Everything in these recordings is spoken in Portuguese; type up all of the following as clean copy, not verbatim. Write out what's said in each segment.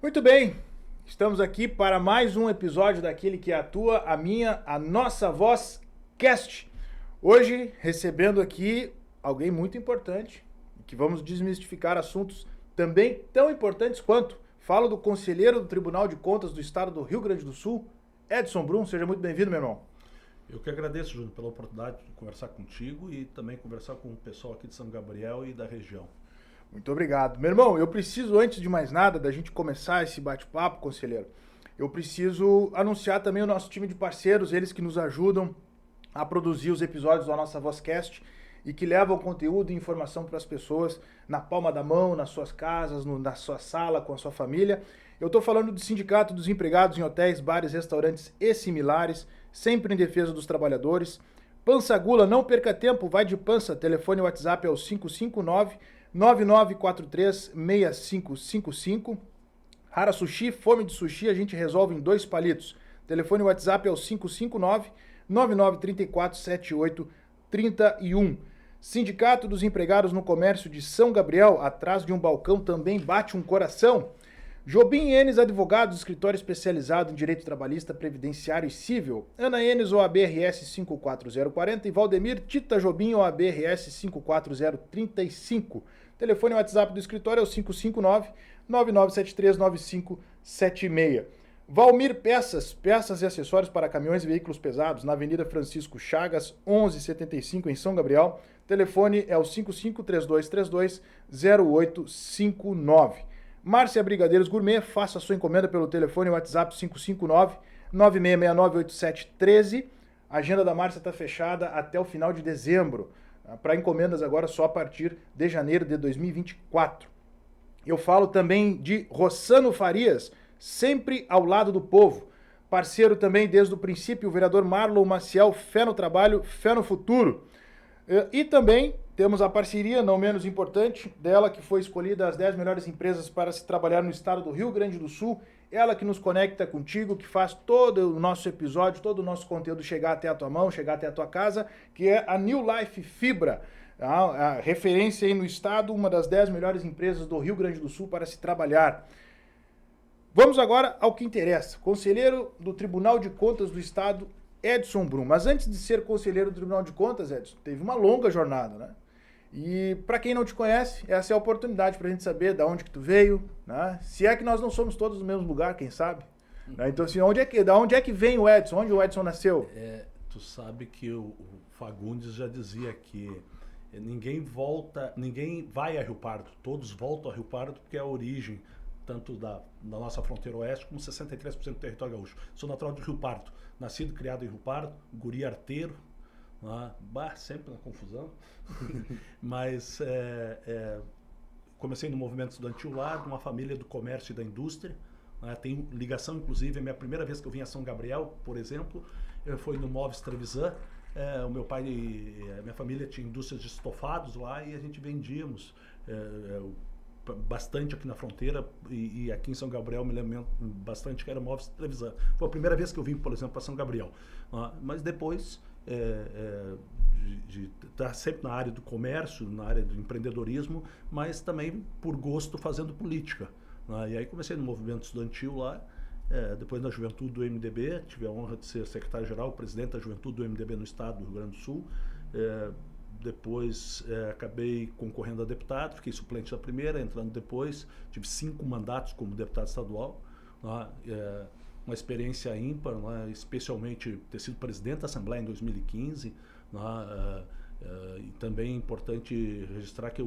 Muito bem, estamos aqui para mais um episódio daquele que atua a nossa voz cast. Hoje recebendo aqui alguém muito importante, que vamos desmistificar assuntos também tão importantes quanto. Falo do conselheiro do Tribunal de Contas do Estado do Rio Grande do Sul, Edson Brum. Seja muito bem-vindo, meu irmão. Eu que agradeço, Júnior, pela oportunidade de conversar contigo e também conversar com o pessoal aqui de São Gabriel e da região. Muito obrigado. Meu irmão, eu preciso, antes de mais nada, da gente começar esse bate-papo, conselheiro, eu preciso anunciar também o nosso time de parceiros, eles que nos ajudam a produzir os episódios da nossa Vozcast e que levam conteúdo e informação para as pessoas na palma da mão, nas suas casas, na sua sala, com a sua família. Eu estou falando do Sindicato dos Empregados em Hotéis, Bares, Restaurantes e similares, sempre em defesa dos trabalhadores. Pança Gula, não perca tempo, vai de pança. Telefone e WhatsApp é o 559 9943 6555. Hara Sushi, fome de sushi, a gente resolve em 2 palitos. Telefone e WhatsApp é o 559 9934 7831. Sindicato dos Empregados no Comércio de São Gabriel, atrás de um balcão também bate um coração. Jobim Enes Advogados, escritório especializado em direito trabalhista, previdenciário e civil. Ana Enes, OAB-RS 54040 e Valdemir Tita Jobim, OAB-RS 54035. Telefone e WhatsApp do escritório é o 559-9973-9576. Valmir Peças, peças e acessórios para caminhões e veículos pesados, na Avenida Francisco Chagas, 1175, em São Gabriel. Telefone é o 5532320859. Márcia Brigadeiros Gourmet, faça a sua encomenda pelo telefone e WhatsApp 559-9669-8713. A agenda da Márcia está fechada até o final de dezembro. Para encomendas agora só a partir de janeiro de 2024. Eu falo também de Rossano Farias, sempre ao lado do povo. Parceiro também desde o princípio, o vereador Marlon Maciel, fé no trabalho, fé no futuro. E também temos a parceria, não menos importante, dela que foi escolhida as 10 melhores empresas para se trabalhar no estado do Rio Grande do Sul. Ela que nos conecta contigo, que faz todo o nosso episódio, todo o nosso conteúdo chegar até a tua mão, chegar até a tua casa, que é a New Life Fibra. A referência aí no estado, uma das 10 melhores empresas do Rio Grande do Sul para se trabalhar. Vamos agora ao que interessa. Conselheiro do Tribunal de Contas do Estado, Edson Brum. Mas antes de ser conselheiro do Tribunal de Contas, Edson, teve uma longa jornada, né? E para quem não te conhece, essa é a oportunidade para a gente saber de onde que tu veio, né? Se é que nós não somos todos do mesmo lugar, quem sabe? Né? Então, assim, da onde é que vem o Edson? Onde o Edson nasceu? Tu sabe que o Fagundes já dizia que ninguém vai a Rio Pardo, todos voltam a Rio Pardo porque é a origem tanto da nossa fronteira oeste como 63% do território gaúcho. Sou natural de Rio Pardo, nascido e criado em Rio Pardo, guri arteiro, sempre na confusão, mas comecei no movimento estudantil lá, de uma família do comércio e da indústria, tenho ligação, inclusive, a minha primeira vez que eu vim a São Gabriel, por exemplo, foi no Móveis Trevisan. O meu pai e a minha família tinha indústrias de estofados lá e a gente vendíamos bastante aqui na fronteira e aqui em São Gabriel me lembro bastante que era Móveis Trevisan. Foi a primeira vez que eu vim, por exemplo, para São Gabriel. Mas depois de estar sempre na área do comércio, na área do empreendedorismo, mas também por gosto fazendo política. E aí comecei no movimento estudantil lá, depois na juventude do MDB, tive a honra de ser secretário-geral, presidente da juventude do MDB no estado do Rio Grande do Sul. Depois acabei concorrendo a deputado, fiquei suplente da primeira, entrando depois, tive 5 mandatos como deputado estadual, uma experiência ímpar, especialmente ter sido presidente da Assembleia em 2015, e também é importante registrar que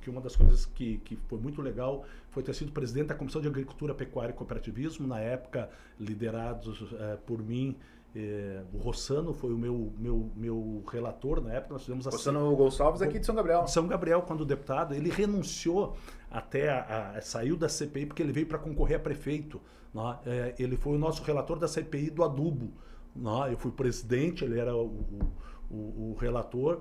uma das coisas que foi muito legal foi ter sido presidente da Comissão de Agricultura, Pecuária e Cooperativismo, na época liderados por mim. O Rossano foi o meu relator na época. Nós fizemos Rossano Gonçalves aqui de São Gabriel. São Gabriel, quando deputado, ele renunciou saiu da CPI porque ele veio para concorrer a prefeito. Ele foi o nosso relator da CPI do adubo. Eu fui presidente, ele era o relator,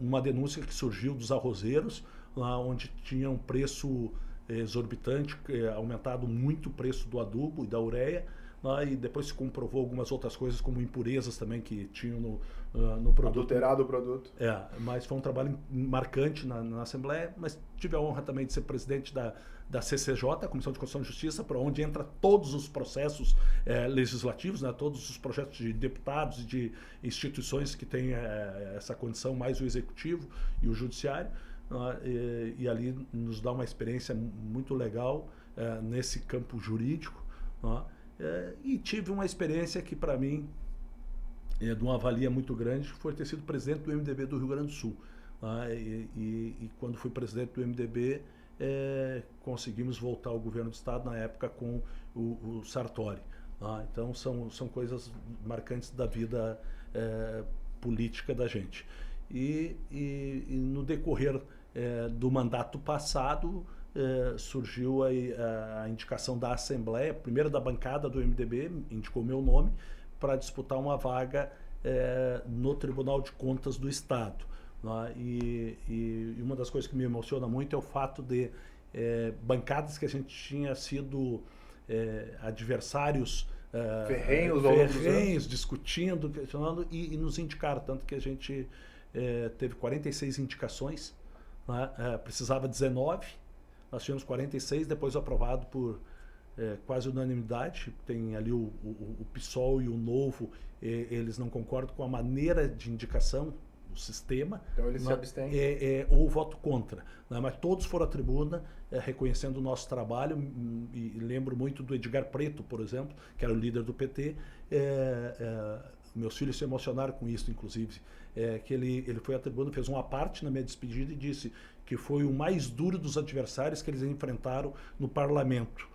uma denúncia que surgiu dos arrozeiros, onde tinha um preço exorbitante, aumentado muito o preço do adubo e da ureia. né, e depois se comprovou algumas outras coisas, como impurezas também que tinham no produto. Adulterado o produto. Mas foi um trabalho marcante na Assembleia, mas tive a honra também de ser presidente da CCJ, a Comissão de Constituição e Justiça, para onde entra todos os processos legislativos, né, todos os projetos de deputados e de instituições que têm essa condição, mais o Executivo e o Judiciário, e ali nos dá uma experiência muito legal nesse campo jurídico, e tive uma experiência que para mim de uma valia muito grande, foi ter sido presidente do MDB do Rio Grande do Sul, e quando fui presidente do MDB conseguimos voltar ao governo do estado na época com o Sartori, então são coisas marcantes da vida política da gente. E no decorrer do mandato passado surgiu a indicação da Assembleia, primeiro da bancada do MDB, indicou meu nome para disputar uma vaga no Tribunal de Contas do Estado. E uma das coisas que me emociona muito é o fato de bancadas que a gente tinha sido adversários ferrenhos, discutindo, questionando e nos indicaram, tanto que a gente teve 46 indicações, precisava 19, nós tivemos 46, depois aprovado por quase unanimidade. Tem ali o PSOL e o Novo, eles não concordam com a maneira de indicação, o sistema. Então eles se abstêm. Ou voto contra. Mas todos foram à tribuna reconhecendo o nosso trabalho, e lembro muito do Edgar Preto, por exemplo, que era o líder do PT. Meus filhos se emocionaram com isso, inclusive, que ele foi à tribuna, fez uma parte na minha despedida e disse que foi o mais duro dos adversários que eles enfrentaram no parlamento.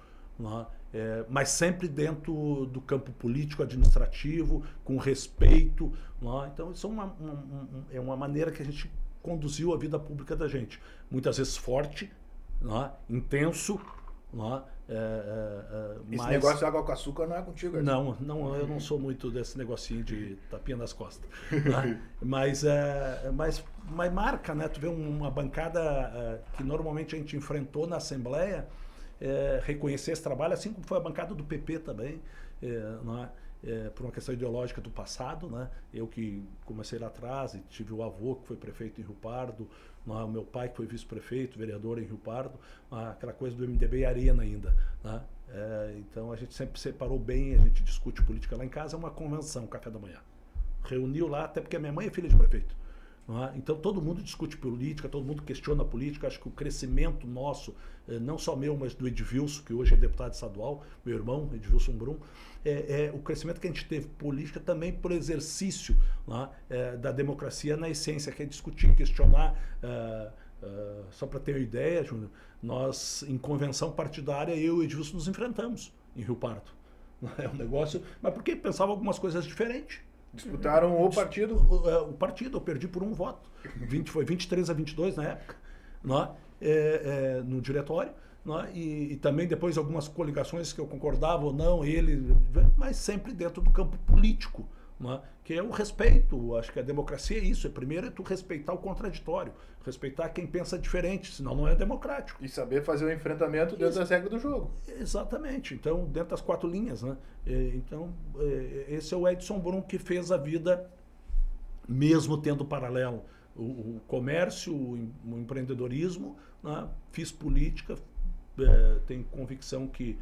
Mas sempre dentro do campo político, administrativo, com respeito. Então, isso é uma maneira que a gente conduziu a vida pública da gente. Muitas vezes forte, intenso. Esse negócio de água com açúcar não é contigo? Não, eu não sou muito desse negocinho de tapinha nas costas. Mas marca, né? Tu vê uma bancada que normalmente a gente enfrentou na Assembleia, reconhecer esse trabalho, assim como foi a bancada do PP também, por uma questão ideológica do passado, né? Eu que comecei lá atrás e tive o avô que foi prefeito em Rio Pardo, o meu pai que foi vice-prefeito, vereador em Rio Pardo, aquela coisa do MDB e Arena ainda, né? Então a gente sempre separou bem, a gente discute política lá em casa, é uma convenção, café da manhã. Reuniu lá, até porque a minha mãe é filha de prefeito. Então todo mundo discute política, todo mundo questiona a política. Acho que o crescimento nosso, não só meu, mas do Edvilson, que hoje é deputado estadual, meu irmão, Edvilson Brum, o crescimento que a gente teve política também por exercício da democracia na essência, que é discutir, questionar. Só para ter uma ideia, Júnior, nós em convenção partidária, eu e o Edvilson nos enfrentamos em Rio Pardo. É um negócio, mas porque pensava algumas coisas diferentes. Disputaram o partido? O partido, eu perdi por um voto. Foi 23-22 na época, no diretório. E também depois algumas coligações que eu concordava ou não, mas sempre dentro do campo político, que é o respeito. Acho que a democracia é isso. Primeiro é tu respeitar o contraditório, respeitar quem pensa diferente, senão não é democrático. E saber fazer o enfrentamento dentro das regras do jogo. Exatamente. Então, dentro das 4 linhas, né? Então, esse é o Edson Brum que fez a vida, mesmo tendo paralelo o comércio, o empreendedorismo, fiz política, tenho convicção que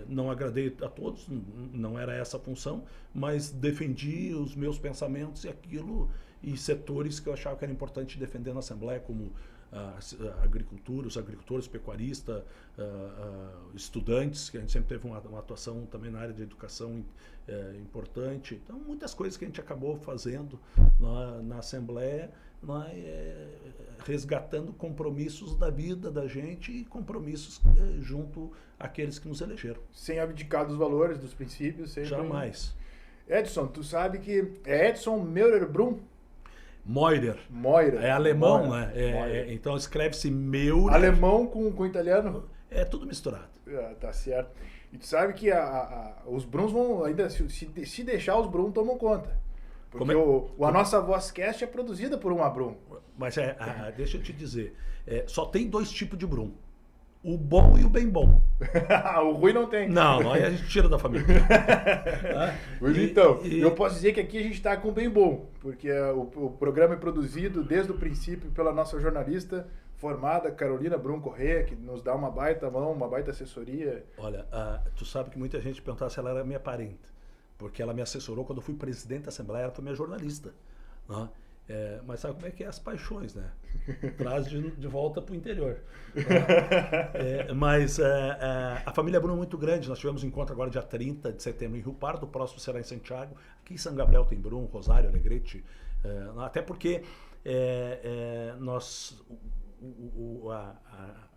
não agradei a todos, não era essa a função, mas defendi os meus pensamentos e setores que eu achava que era importante defender na Assembleia, como a agricultura, os agricultores, pecuaristas, estudantes, que a gente sempre teve uma atuação também na área de educação importante. Então, muitas coisas que a gente acabou fazendo na Assembleia, resgatando compromissos da vida da gente e compromissos junto àqueles que nos elegeram. Sem abdicar dos valores, dos princípios. Sempre... Jamais. Edson, tu sabe que é Edson Meurer Brum? Meurer. É alemão, né? Então escreve-se Meurer. Alemão com italiano? É tudo misturado. Tá certo. E tu sabe que os Bruns vão ainda, se deixar, os Brum tomam conta. Porque a nossa Vozcast é produzida por uma Brum. Mas deixa eu te dizer, só tem 2 tipos de Brum. o bom e o bem bom. O ruim não tem. Não, aí a gente tira da família. Mas então, eu posso dizer que aqui a gente está com bem bom, porque o programa é produzido desde o princípio pela nossa jornalista formada, Carolina Brum Corrêa, que nos dá uma baita mão, uma baita assessoria. Olha, tu sabe que muita gente perguntava se ela era minha parente, porque ela me assessorou quando eu fui presidente da Assembleia, ela foi minha jornalista. Né? Mas sabe como é que é as paixões, né? Traz de volta para o interior. Mas a família Brum é muito grande. Nós tivemos um encontro agora dia 30 de setembro em Rio Pardo, o próximo será em Santiago. Aqui em São Gabriel tem Brum, Rosário, Alegrete. Até porque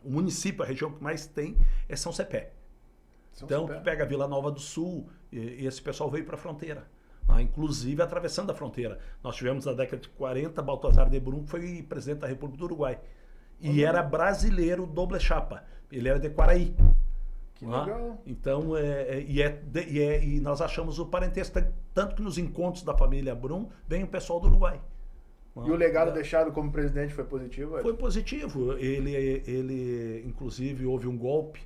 o município, a região que mais tem é São Cepé. Então, tu pega a Vila Nova do Sul e esse pessoal veio para a fronteira. Inclusive atravessando a fronteira. Nós tivemos na década de 40 Baltazar de Brum, que foi presidente da República do Uruguai. E era brasileiro doble chapa. Ele era de Quaraí. Que legal. Então, e nós achamos o parentesco. Tanto que nos encontros da família Brum vem o pessoal do Uruguai. E o legado deixado como presidente foi positivo? Foi positivo. Ele, inclusive, houve um golpe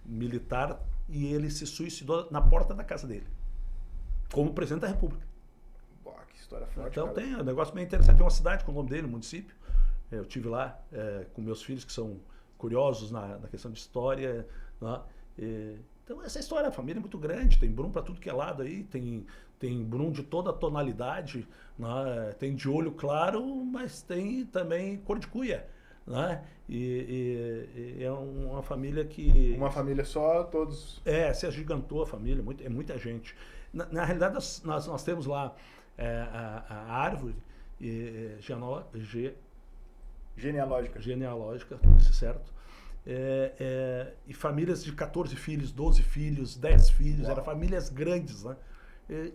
militar e ele se suicidou na porta da casa dele. Como presidente da República. Boa, que história forte. Então cara. tem um negócio bem interessante. Tem uma cidade com o nome dele, um município. Eu estive lá com meus filhos que são curiosos na questão de história. Né? Então essa história, a família é muito grande. Tem Brum para tudo que é lado aí. Tem Brum de toda a tonalidade. Né? Tem de olho claro, mas tem também cor de cuia. Né? E é uma família que... Uma família só, todos... se agigantou a família, é muita gente. Na realidade, nós temos lá a árvore genealógica, certo? E famílias de 14 filhos, 12 filhos, 10 filhos, eram famílias grandes, né?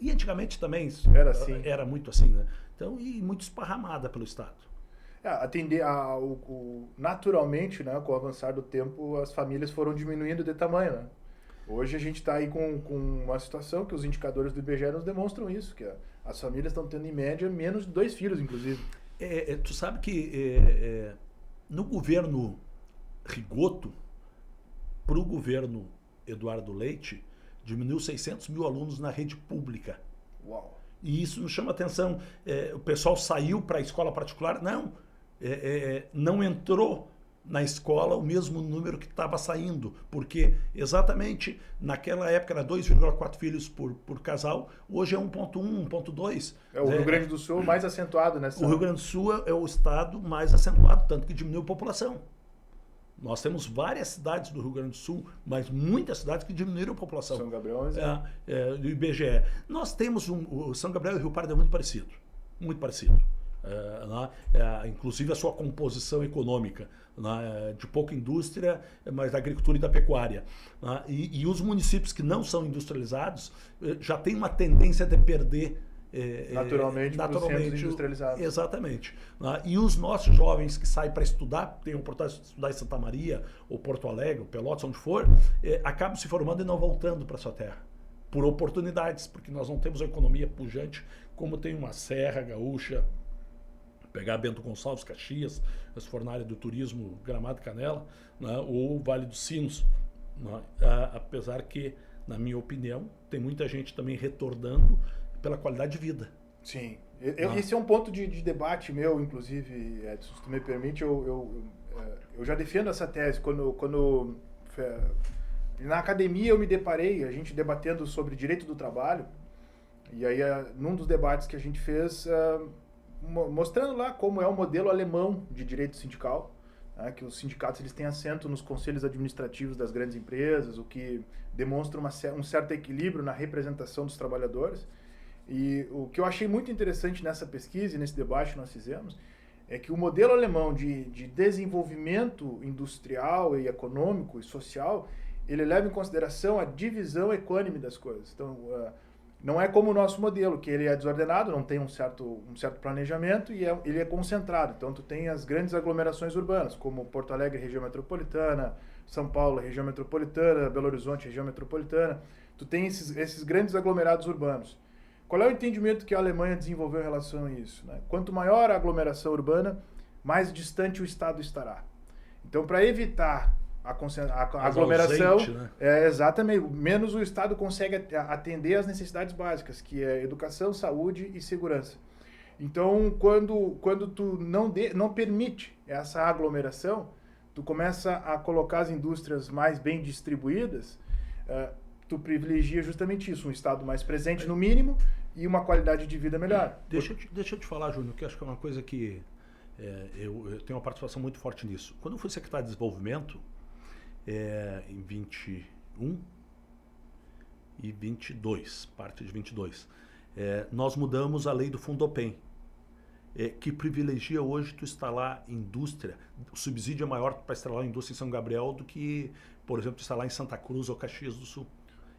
E antigamente também era assim. Era muito assim, né? Então, e muito esparramada pelo Estado. Naturalmente, né, com o avançar do tempo, as famílias foram diminuindo de tamanho, né? Hoje a gente está aí com uma situação que os indicadores do IBGE nos demonstram isso, que as famílias estão tendo em média menos de 2 filhos, inclusive. Tu sabe que no governo Rigoto, para o governo Eduardo Leite, diminuiu 600 mil alunos na rede pública. Uau! E isso nos chama atenção. O pessoal saiu para a escola particular? Não. Não entrou na escola o mesmo número que estava saindo, porque exatamente naquela época era 2,4 filhos por casal, hoje é 1,1, 1,2. O Rio Grande do Sul mais acentuado nessa... O Rio Grande do Sul é o estado mais acentuado, tanto que diminuiu a população. Nós temos várias cidades do Rio Grande do Sul, mas muitas cidades que diminuíram a população. São Gabriel do IBGE. Nós temos o São Gabriel e o Rio Pardo é muito parecido. Muito parecido. Inclusive a sua composição econômica, de pouca indústria, mas da agricultura e da pecuária. E os municípios que não são industrializados já têm uma tendência de perder naturalmente centros industrializados. Exatamente. E os nossos jovens que saem para estudar, têm a oportunidade de estudar em Santa Maria, ou Porto Alegre, ou Pelotas, onde for, acabam se formando e não voltando para sua terra. Por oportunidades, porque nós não temos uma economia pujante como tem uma Serra Gaúcha, pegar Bento Gonçalves, Caxias, as fornalhas do turismo, Gramado e Canela, né, ou Vale dos Sinos. Né, apesar que, na minha opinião, tem muita gente também retornando pela qualidade de vida. Sim. Esse é um ponto de debate meu, inclusive, Edson, se tu me permite, eu já defendo essa tese. Quando na academia eu me deparei, a gente debatendo sobre direito do trabalho, e aí num dos debates que a gente fez... mostrando lá como é o modelo alemão de direito sindical, né, que os sindicatos eles têm assento nos conselhos administrativos das grandes empresas, o que demonstra um certo equilíbrio na representação dos trabalhadores. E o que eu achei muito interessante nessa pesquisa e nesse debate que nós fizemos é que o modelo alemão de desenvolvimento industrial e econômico e social, ele leva em consideração a divisão equânime das coisas. Então, não é como o nosso modelo, que ele é desordenado, não tem um certo planejamento e ele é concentrado. Então, tu tem as grandes aglomerações urbanas, como Porto Alegre, região metropolitana, São Paulo, região metropolitana, Belo Horizonte, região metropolitana. Tu tem esses grandes aglomerados urbanos. Qual é o entendimento que a Alemanha desenvolveu em relação a isso? Né? Quanto maior a aglomeração urbana, mais distante o Estado estará. Então, para evitar a aglomeração. Ausente, né? Exatamente. Menos o Estado consegue atender às necessidades básicas, que é educação, saúde e segurança. Então, quando tu não permite essa aglomeração, tu começa a colocar as indústrias mais bem distribuídas, tu privilegia justamente isso, um Estado mais presente no mínimo e uma qualidade de vida melhor. Deixa eu te falar, Júnior, que acho que é uma coisa que eu tenho uma participação muito forte nisso. Quando eu fui secretário de Desenvolvimento, em 21 e 22, parte de 22, nós mudamos a lei do Fundopem, que privilegia hoje tu instalar indústria. O subsídio é maior para instalar indústria em São Gabriel do que, por exemplo, instalar em Santa Cruz ou Caxias do Sul.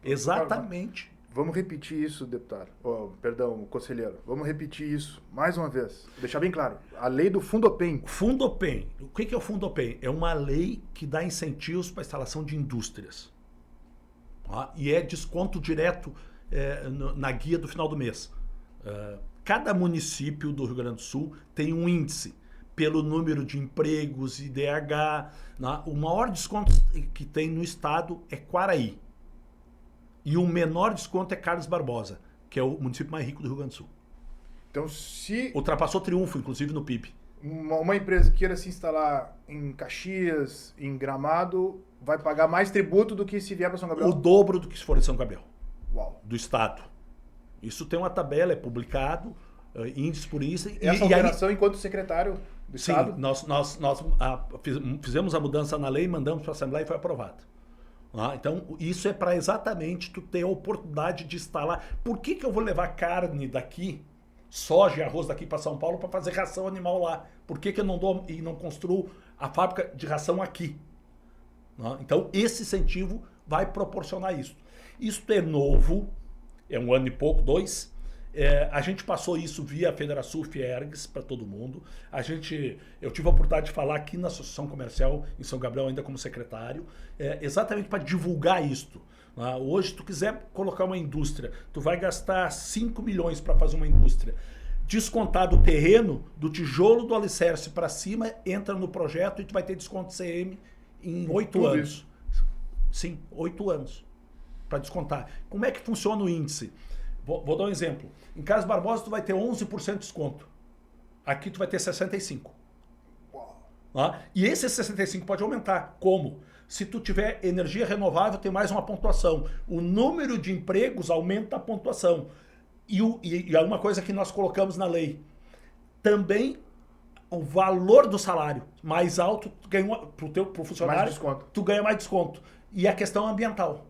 Exatamente. Vamos repetir isso, deputado. Perdão, conselheiro. Vamos repetir isso mais uma vez. Deixar bem claro. A lei do Fundopem. Fundopem. O que é o Fundopem? É uma lei que dá incentivos para a instalação de indústrias. Tá? E é desconto direto na guia do final do mês. Cada município do Rio Grande do Sul tem um índice pelo número de empregos, IDH. Né? O maior desconto que tem no estado é Quaraí. E o menor desconto é Carlos Barbosa, que é o município mais rico do Rio Grande do Sul. Então, se ultrapassou Triunfo, inclusive, no PIB. Uma empresa queira se instalar em Caxias, em Gramado, vai pagar mais tributo do que se vier para São Gabriel? O dobro do que se for em São Gabriel. Uau. Do estado. Isso tem uma tabela, é publicado, índice por isso. Essa operação, enquanto secretário do Estado? Sim, nós fizemos a mudança na lei, mandamos para a Assembleia e foi aprovado. Então, isso é para exatamente tu ter a oportunidade de instalar. Por que eu vou levar carne daqui, soja e arroz daqui para São Paulo para fazer ração animal lá? Por que eu não dou e não construo a fábrica de ração aqui? Então, esse incentivo vai proporcionar isso. Isso é novo, é 1 ano e pouco, 2. A gente passou isso via Federação Fiergs para todo mundo. Eu tive a oportunidade de falar aqui na Associação Comercial em São Gabriel, ainda como secretário, exatamente para divulgar isto. Hoje, se tu quiser colocar uma indústria, tu vai gastar 5 milhões para fazer uma indústria. Descontado o terreno, do tijolo do alicerce para cima, entra no projeto e tu vai ter desconto CM em 8 anos. Isso. Sim, 8 anos para descontar. Como é que funciona o índice? Vou dar um exemplo. Em Carlos Barbosa, tu vai ter 11% de desconto. Aqui tu vai ter 65%. E esse 65% pode aumentar. Como? Se tu tiver energia renovável, tem mais uma pontuação. O número de empregos aumenta a pontuação. E é uma coisa que nós colocamos na lei. Também o valor do salário mais alto, tu ganha pro funcionário, mais desconto. Tu ganha mais desconto. E a questão ambiental.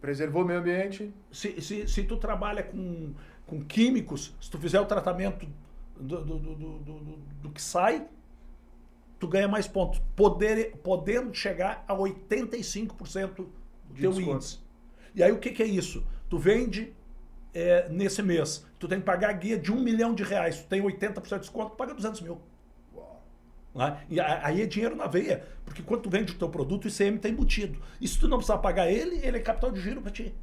Preservou o meio ambiente. Se tu trabalha com químicos, se tu fizer o tratamento do que sai, tu ganha mais pontos. Podendo chegar a 85% do teu índice. E aí o que é isso? Tu vende nesse mês, tu tem que pagar a guia de R$1 milhão, tu tem 80% de desconto, tu paga 200 mil. E aí é dinheiro na veia, porque quando tu vende o teu produto, o ICM está embutido. E se tu não precisar pagar ele é capital de giro para ti.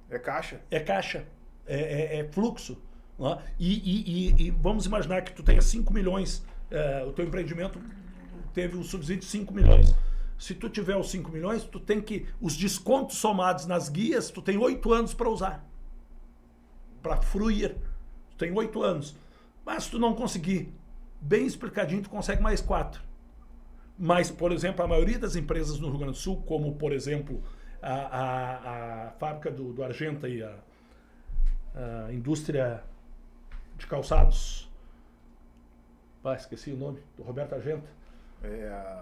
É caixa. É caixa, é fluxo. E vamos imaginar que tu tenha 5 milhões, o teu empreendimento teve um subsídio de 5 milhões. Se tu tiver os 5 milhões, tu tem que, os descontos somados nas guias, tu tem 8 anos para usar. Para fruir. Tu tem 8 anos. Mas se tu não conseguir bem explicadinho, tu consegue mais 4. Mas, por exemplo, a maioria das empresas no Rio Grande do Sul, como, por exemplo, a fábrica do Argenta e a indústria de calçados, esqueci o nome, do Roberto Argenta,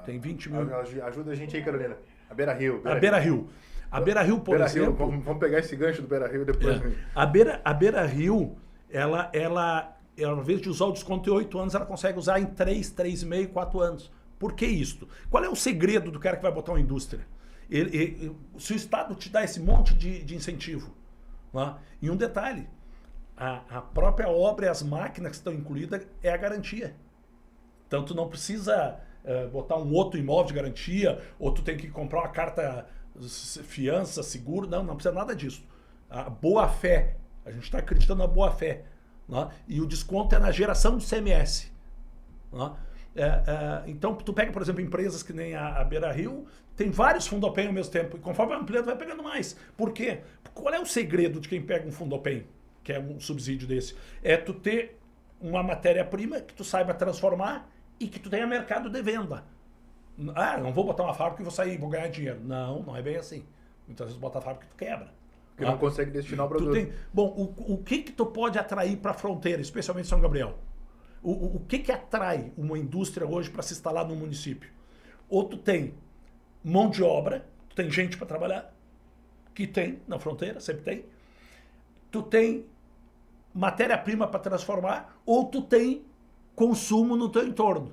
tem 20 mil. Ajuda a gente aí, Carolina. A Beira Rio. A Beira Rio. A Beira Rio, por exemplo... Vamos pegar esse gancho do Beira Rio depois. A Beira Rio, ela, ao invés de usar o desconto em 8 anos, ela consegue usar em 3, 3,5, 4 anos. Por que isso? Qual é o segredo do cara que vai botar uma indústria? Se o Estado te dá esse monte de incentivo, e um detalhe, a própria obra e as máquinas que estão incluídas é a garantia. Então tu não precisa botar um outro imóvel de garantia, ou tu tem que comprar uma carta fiança, seguro, não precisa nada disso. A boa fé, a gente está acreditando na boa fé. E o desconto é na geração do CMS. Então, tu pega, por exemplo, empresas que nem a Beira Rio, tem vários Fundopem ao mesmo tempo, e conforme vai ampliando, vai pegando mais. Por quê? Qual é o segredo de quem pega um Fundopem, que é um subsídio desse? É tu ter uma matéria-prima que tu saiba transformar e que tu tenha mercado de venda. Não vou botar uma fábrica e vou sair, vou ganhar dinheiro. Não é bem assim. Muitas vezes bota a fábrica e tu quebra. Porque não consegue destinar o produto. Bom, o que tu pode atrair para a fronteira, especialmente São Gabriel? O que atrai uma indústria hoje para se instalar no município? Ou tu tem mão de obra, tu tem gente para trabalhar, que tem na fronteira, sempre tem. Tu tem matéria-prima para transformar, ou tu tem consumo no teu entorno.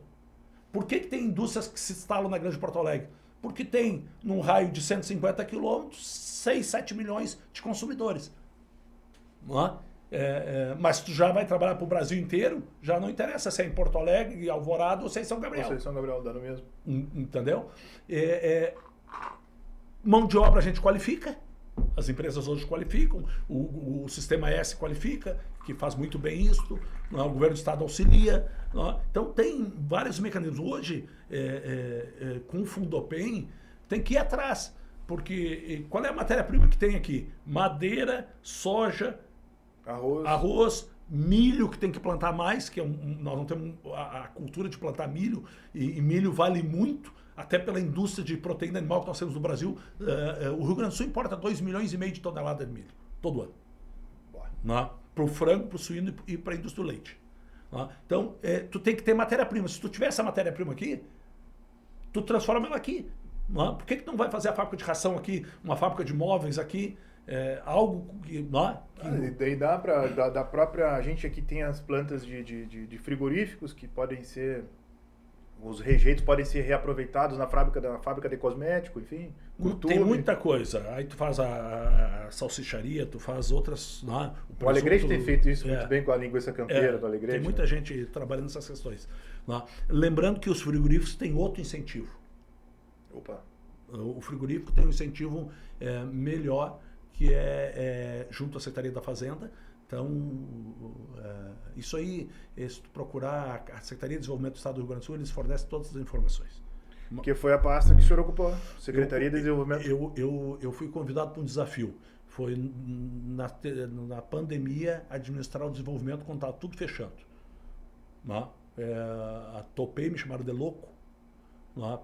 Por que tem indústrias que se instalam na Grande Porto Alegre? Porque tem, num raio de 150 quilômetros, 6, 7 milhões de consumidores. Não é? Mas tu já vai trabalhar para o Brasil inteiro, já não interessa se é em Porto Alegre, Alvorada ou se é em São Gabriel. Ou se é em São Gabriel, dando mesmo. Entendeu? Mão de obra a gente qualifica, as empresas hoje qualificam, o Sistema S qualifica, que faz muito bem isso, o governo do estado auxilia. Então tem vários mecanismos. Hoje, com o Fundopem, tem que ir atrás, porque qual é a matéria-prima que tem aqui? Madeira, soja, arroz, milho, que tem que plantar mais, que nós não temos a cultura de plantar milho, e milho vale muito, até pela indústria de proteína animal que nós temos no Brasil. O Rio Grande do Sul importa 2,5 milhões de toneladas de milho, todo ano. Para o frango, para o suíno e para a indústria do leite. Então, tu tem que ter matéria-prima. Se tu tiver essa matéria-prima aqui, tu transforma ela aqui. Por que tu não vai fazer a fábrica de ração aqui, uma fábrica de móveis aqui? Algo que... daí da própria... A gente aqui tem as plantas de frigoríficos que podem ser... Os rejeitos podem ser reaproveitados na fábrica de cosmético, enfim. Tem muita coisa. Aí tu faz a salsicharia, tu faz outras... O Alegrete tem feito isso muito bem com a linguiça campeira do Alegrete. Tem muita gente trabalhando nessas questões. Lembrando que os frigoríficos têm outro incentivo. Opa. O frigorífico tem um incentivo melhor, que é junto à Secretaria da Fazenda. Então, isso aí, se tu procurar a Secretaria de Desenvolvimento do Estado do Rio Grande do Sul, eles fornecem todas as informações. Que foi a pasta que o senhor ocupou, Secretaria de Desenvolvimento. Eu fui convidado para um desafio. Foi na pandemia administrar o desenvolvimento quando estava tudo fechando. Topei, me chamaram de louco,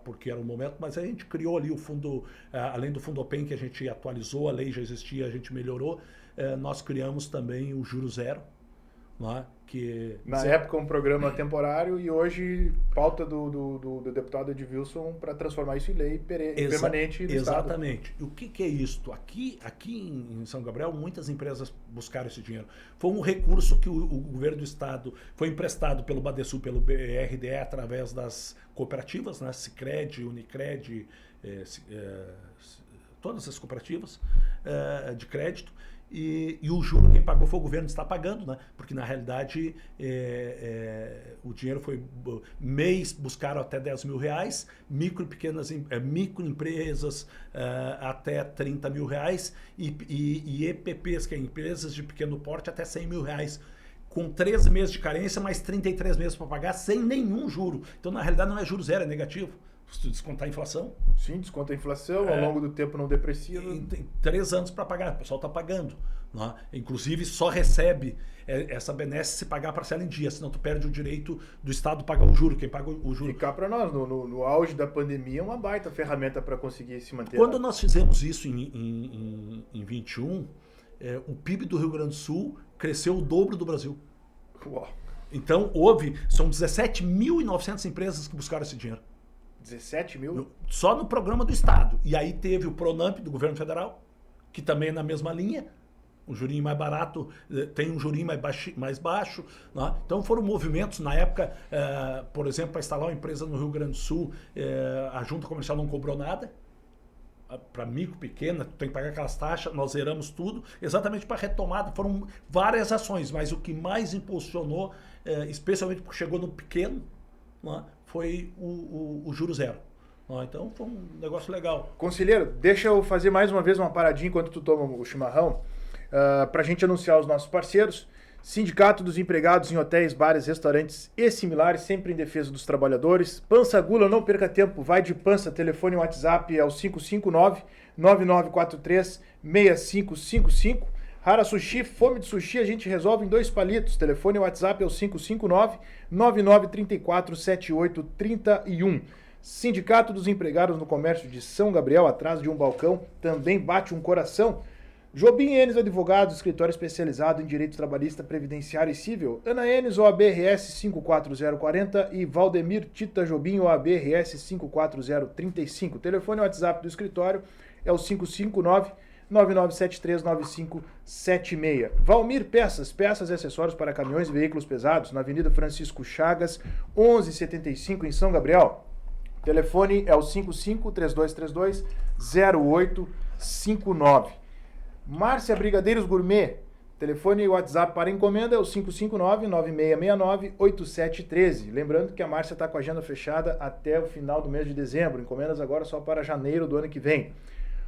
porque era o momento, mas a gente criou ali o fundo, além do Fundopem que a gente atualizou, a lei já existia, a gente melhorou, nós criamos também o Juro Zero, que... Na época um programa temporário e hoje pauta do deputado Edilson para transformar isso em lei permanente do Estado. Exatamente. E o que é isso? Aqui em São Gabriel, muitas empresas buscaram esse dinheiro. Foi um recurso que o governo do Estado foi emprestado pelo Badesul, pelo BRDE, através das cooperativas, Sicredi, Unicred, todas as cooperativas de crédito. E o juro quem pagou foi o governo, está pagando, porque na realidade o dinheiro foi mês, buscaram até 10 mil reais, microempresas até 30 mil reais e EPPs, que é empresas de pequeno porte, até 100 mil reais, com 13 meses de carência, mais 33 meses para pagar, sem nenhum juro. Então na realidade não é juro zero, é negativo. Se tu descontar a inflação... Sim, desconta a inflação, ao longo do tempo não deprecia. Tem 3 anos para pagar, o pessoal está pagando. Inclusive, só recebe essa benesse se pagar a parcela em dia, senão tu perde o direito do Estado pagar o juro, quem paga o juro. E cá para nós, no auge da pandemia, é uma baita ferramenta para conseguir se manter. Quando nós fizemos isso em 21, o PIB do Rio Grande do Sul cresceu o dobro do Brasil. Uau. Então, são 17.900 empresas que buscaram esse dinheiro. 17 mil? Só no programa do Estado. E aí teve o Pronamp do governo federal, que também é na mesma linha. Um jurinho mais barato, tem um jurinho mais baixo. Então foram movimentos, na época, por exemplo, para instalar uma empresa no Rio Grande do Sul, a junta comercial não cobrou nada. Para micro, pequena, tu tem que pagar aquelas taxas, nós zeramos tudo, exatamente para retomada. Foram várias ações, mas o que mais impulsionou, especialmente porque chegou no pequeno, foi o Juro Zero. Então foi um negócio legal. Conselheiro, deixa eu fazer mais uma vez uma paradinha enquanto tu toma o chimarrão, para a gente anunciar os nossos parceiros. Sindicato dos Empregados em Hotéis, Bares, Restaurantes e similares, sempre em defesa dos trabalhadores. Pança Gula, não perca tempo, vai de Pança, telefone e WhatsApp é o 559-9943-6555. Hara Sushi, fome de sushi, a gente resolve em 2 palitos. Telefone e WhatsApp é o 559-9934-7831. Sindicato dos Empregados no Comércio de São Gabriel, atrás de um balcão, também bate um coração. Jobim Enes Advogados, escritório especializado em direito trabalhista, previdenciário e civil. Ana Enes, OAB-RS 54040 e Valdemir Tita Jobim, OAB-RS 54035. Telefone e WhatsApp do escritório é o 559-9973-9576. Valmir Peças, peças e acessórios para caminhões e veículos pesados, na Avenida Francisco Chagas, 1175, em São Gabriel. Telefone é o 55-3232-0859. Márcia Brigadeiros Gourmet, telefone e WhatsApp para encomenda é o 559-9669-8713. Lembrando que a Márcia está com a agenda fechada até o final do mês de dezembro. Encomendas agora só para janeiro do ano que vem.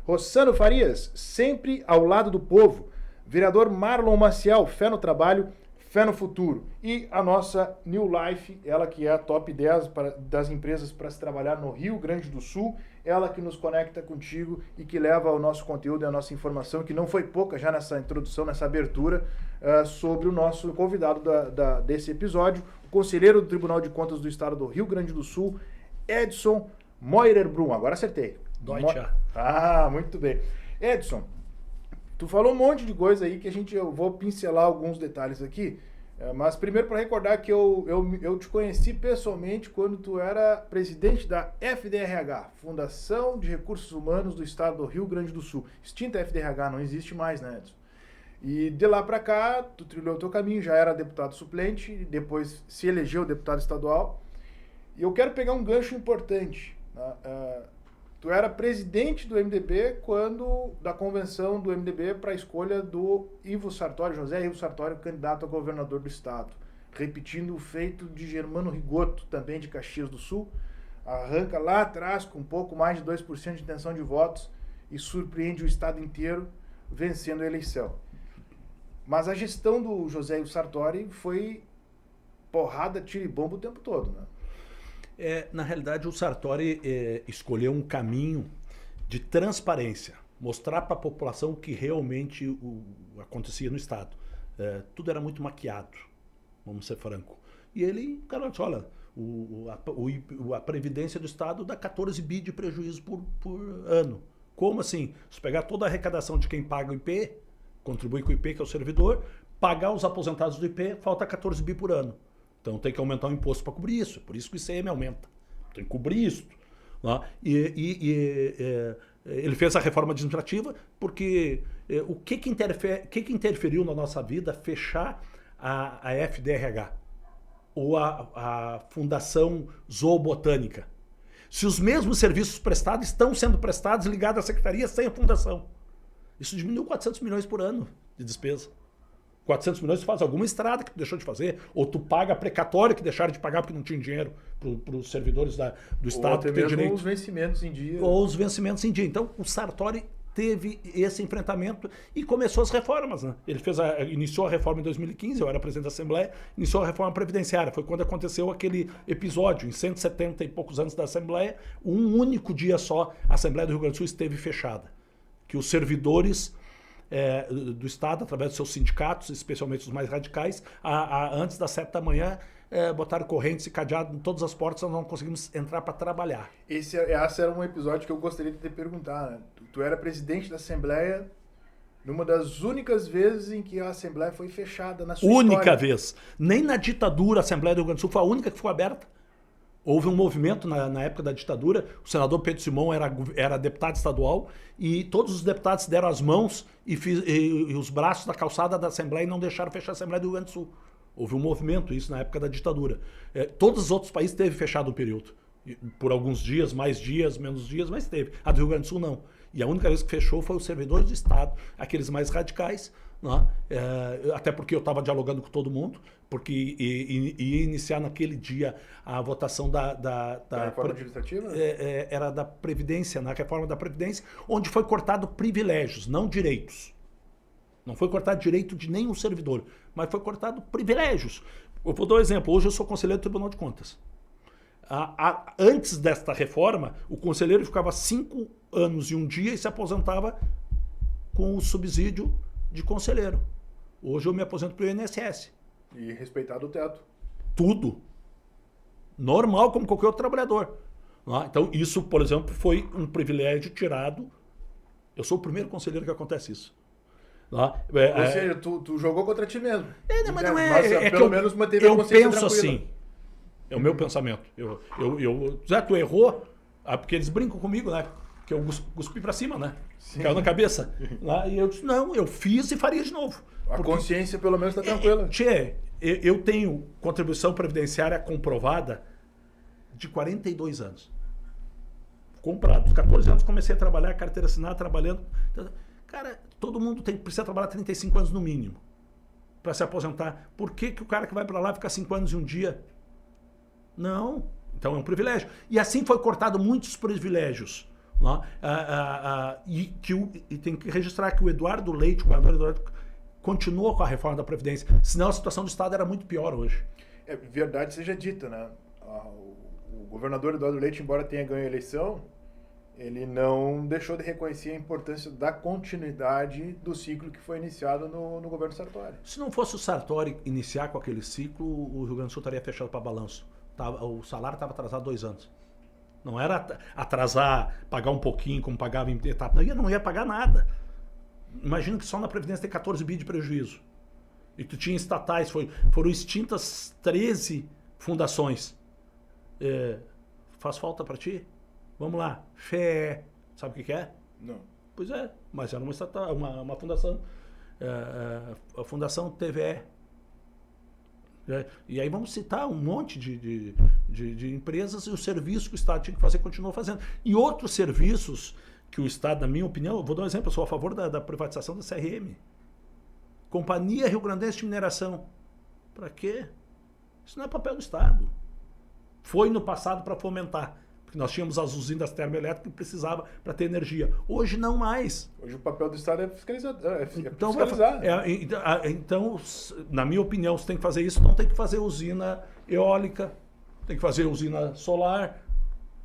Rossano Farias, sempre ao lado do povo. Vereador Marlon Maciel, fé no trabalho, fé no futuro. E a nossa New Life, ela que é a top 10 das empresas para se trabalhar no Rio Grande do Sul, ela que nos conecta contigo e que leva o nosso conteúdo e a nossa informação, que não foi pouca já nessa introdução, nessa abertura, sobre o nosso convidado desse episódio, o conselheiro do Tribunal de Contas do Estado do Rio Grande do Sul, Edson Moirer-Brum. Agora acertei. Muito bem. Edson, tu falou um monte de coisa aí que eu vou pincelar alguns detalhes aqui, mas primeiro para recordar que eu te conheci pessoalmente quando tu era presidente da FDRH, Fundação de Recursos Humanos do Estado do Rio Grande do Sul. Extinta FDRH, não existe mais, né, Edson? E de lá para cá, tu trilhou o teu caminho, já era deputado suplente, depois se elegeu deputado estadual. E eu quero pegar um gancho importante, né? Tu era presidente do MDB da convenção do MDB para a escolha do Ivo Sartori, José Ivo Sartori, candidato a governador do estado. Repetindo o feito de Germano Rigoto, também de Caxias do Sul. Arranca lá atrás com um pouco mais de 2% de intenção de votos e surpreende o estado inteiro vencendo a eleição. Mas a gestão do José Ivo Sartori foi porrada, tiro e bomba o tempo todo, né? Na realidade, o Sartori escolheu um caminho de transparência, mostrar para a população o que realmente acontecia no Estado. Tudo era muito maquiado, vamos ser franco. E ele, cara, disse, olha, a Previdência do Estado dá 14 bi de prejuízo por ano. Como assim? Se pegar toda a arrecadação de quem paga o IP, contribui com o IP, que é o servidor, pagar os aposentados do IP, falta 14 bi por ano. Então tem que aumentar o imposto para cobrir isso. Por isso que o ICM aumenta. Tem que cobrir isso. Né? Ele fez a reforma administrativa porque o que interferiu na nossa vida fechar a FDRH ou a Fundação Zoobotânica? Se os mesmos serviços prestados estão sendo prestados ligados à secretaria sem a fundação. Isso diminuiu 400 milhões por ano de despesa. 400 milhões tu faz alguma estrada que tu deixou de fazer, ou tu paga precatório que deixaram de pagar porque não tinha dinheiro para os servidores do Estado. Ou até mesmo direito. Os vencimentos em dia. Ou os vencimentos em dia. Então, o Sartori teve esse enfrentamento e começou as reformas. Né? Ele iniciou a reforma em 2015, eu era presidente da Assembleia, iniciou a reforma previdenciária. Foi quando aconteceu aquele episódio, em 170 e poucos anos da Assembleia, um único dia só, a Assembleia do Rio Grande do Sul esteve fechada. Que os servidores do Estado, através dos seus sindicatos, especialmente os mais radicais, antes das 7 da manhã, botaram correntes e cadeado em todas as portas, nós não conseguimos entrar para trabalhar. Esse era um episódio que eu gostaria de te perguntar. Né? Tu era presidente da Assembleia numa das únicas vezes em que a Assembleia foi fechada na sua Única história. vez. Nem na ditadura a Assembleia do Rio Grande do Sul foi a única que ficou aberta. Houve um movimento na época da ditadura, o senador Pedro Simão era deputado estadual e todos os deputados deram as mãos e os braços da calçada da Assembleia e não deixaram fechar a Assembleia do Rio Grande do Sul. Houve um movimento, isso na época da ditadura. Todos os outros países teve fechado o período. Por alguns dias, mais dias, menos dias, mas teve. A do Rio Grande do Sul não. E a única vez que fechou foi os servidores do Estado, aqueles mais radicais, né? Até porque eu estava dialogando com todo mundo, porque ia iniciar naquele dia a votação da reforma administrativa? Era da Previdência, na reforma da Previdência, onde foi cortado privilégios, não direitos. Não foi cortado direito de nenhum servidor, mas foi cortado privilégios. Eu vou dar um exemplo. Hoje eu sou conselheiro do Tribunal de Contas. Antes desta reforma, o conselheiro ficava 5 anos e um dia e se aposentava com o subsídio de conselheiro. Hoje eu me aposento pelo INSS. E respeitado o teto. Tudo. Normal, como qualquer outro trabalhador. Então, isso, por exemplo, foi um privilégio tirado. Eu sou o primeiro conselheiro que acontece isso. Ou seja, tu jogou contra ti mesmo. Mas não é. Pelo menos manteve a consciência penso tranquila. assim. É o meu pensamento. Zé, tu errou? Porque eles brincam comigo, né? Que eu cuspi pra cima, né? Sim. Caiu na cabeça. E eu disse, não, eu fiz e faria de novo. A consciência pelo menos está tranquila. Eu tenho contribuição previdenciária comprovada de 42 anos. Comprado. Aos 14 anos comecei a trabalhar, carteira assinada, trabalhando. Cara, todo mundo precisa trabalhar 35 anos no mínimo para se aposentar. Por que o cara que vai para lá fica 5 anos e um dia? Não. Então é um privilégio. E assim foi cortado muitos privilégios. E tem que registrar que o Eduardo Leite, o governador Eduardo, continuou com a reforma da Previdência. Senão a situação do Estado era muito pior hoje. Verdade seja dita, né? O governador Eduardo Leite, embora tenha ganho a eleição, ele não deixou de reconhecer a importância da continuidade do ciclo que foi iniciado no governo Sartori. Se não fosse o Sartori iniciar com aquele ciclo, o Rio Grande do Sul estaria fechado para balanço. O salário estava atrasado 2 anos. Não era atrasar, pagar um pouquinho, como pagava em etapa. Não ia pagar nada. Imagina que só na Previdência tem 14 bi de prejuízo. E tu tinha estatais, foram extintas 13 fundações. Faz falta para ti? Vamos lá. FEE. Sabe o que é? Não. Pois é, mas era uma estatal, uma fundação. A Fundação TVE. E aí vamos citar um monte de empresas e o serviço que o Estado tinha que fazer, continuou fazendo. E outros serviços que o Estado, na minha opinião, eu vou dar um exemplo, eu sou a favor da privatização da CRM. Companhia Rio Grandense de Mineração. Para quê? Isso não é papel do Estado. Foi no passado para fomentar. Porque nós tínhamos as usinas termoelétricas que precisava para ter energia. Hoje não mais. Hoje o papel do Estado é fiscalizar. Então, fiscalizar. Então, na minha opinião, você tem que fazer isso, não tem que fazer usina eólica, tem que fazer usina solar,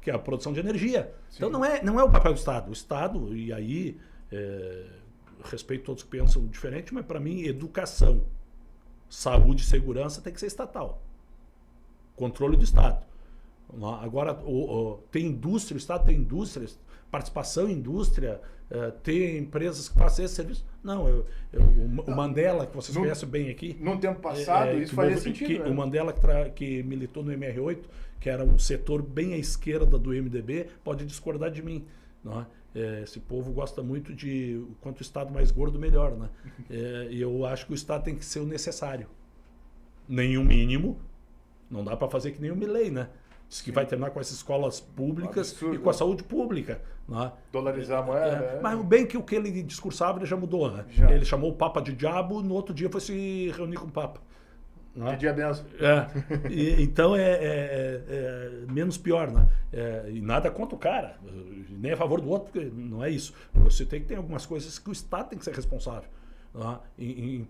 que é a produção de energia. Sim. Então não é o papel do Estado. O Estado, e aí respeito todos que pensam diferente, mas para mim, educação, saúde e segurança tem que ser estatal. Controle do Estado. Agora, tem indústria, o Estado tem indústrias, participação em indústria, tem empresas que fazem esse serviço. Não, o Mandela, que vocês conhecem bem aqui. No tempo passado, isso fazia sentido. O Mandela, que militou no MR8, que era um setor bem à esquerda do MDB, pode discordar de mim. Não é? Esse povo gosta muito de quanto o Estado mais gordo, melhor. Né? E eu acho que o Estado tem que ser o necessário. Nenhum mínimo. Não dá para fazer que nem o Milei, né? Diz que vai terminar com as escolas públicas e com a saúde pública. Né? Dolarizar a moeda. Mas bem que o que ele discursava ele já mudou. Né? Ele chamou o Papa de diabo, no outro dia foi se reunir com o Papa. Né? Pedir a benção. Então é menos pior. Né? E nada contra o cara, nem a favor do outro, porque não é isso. Você tem que ter algumas coisas que o Estado tem que ser responsável. Em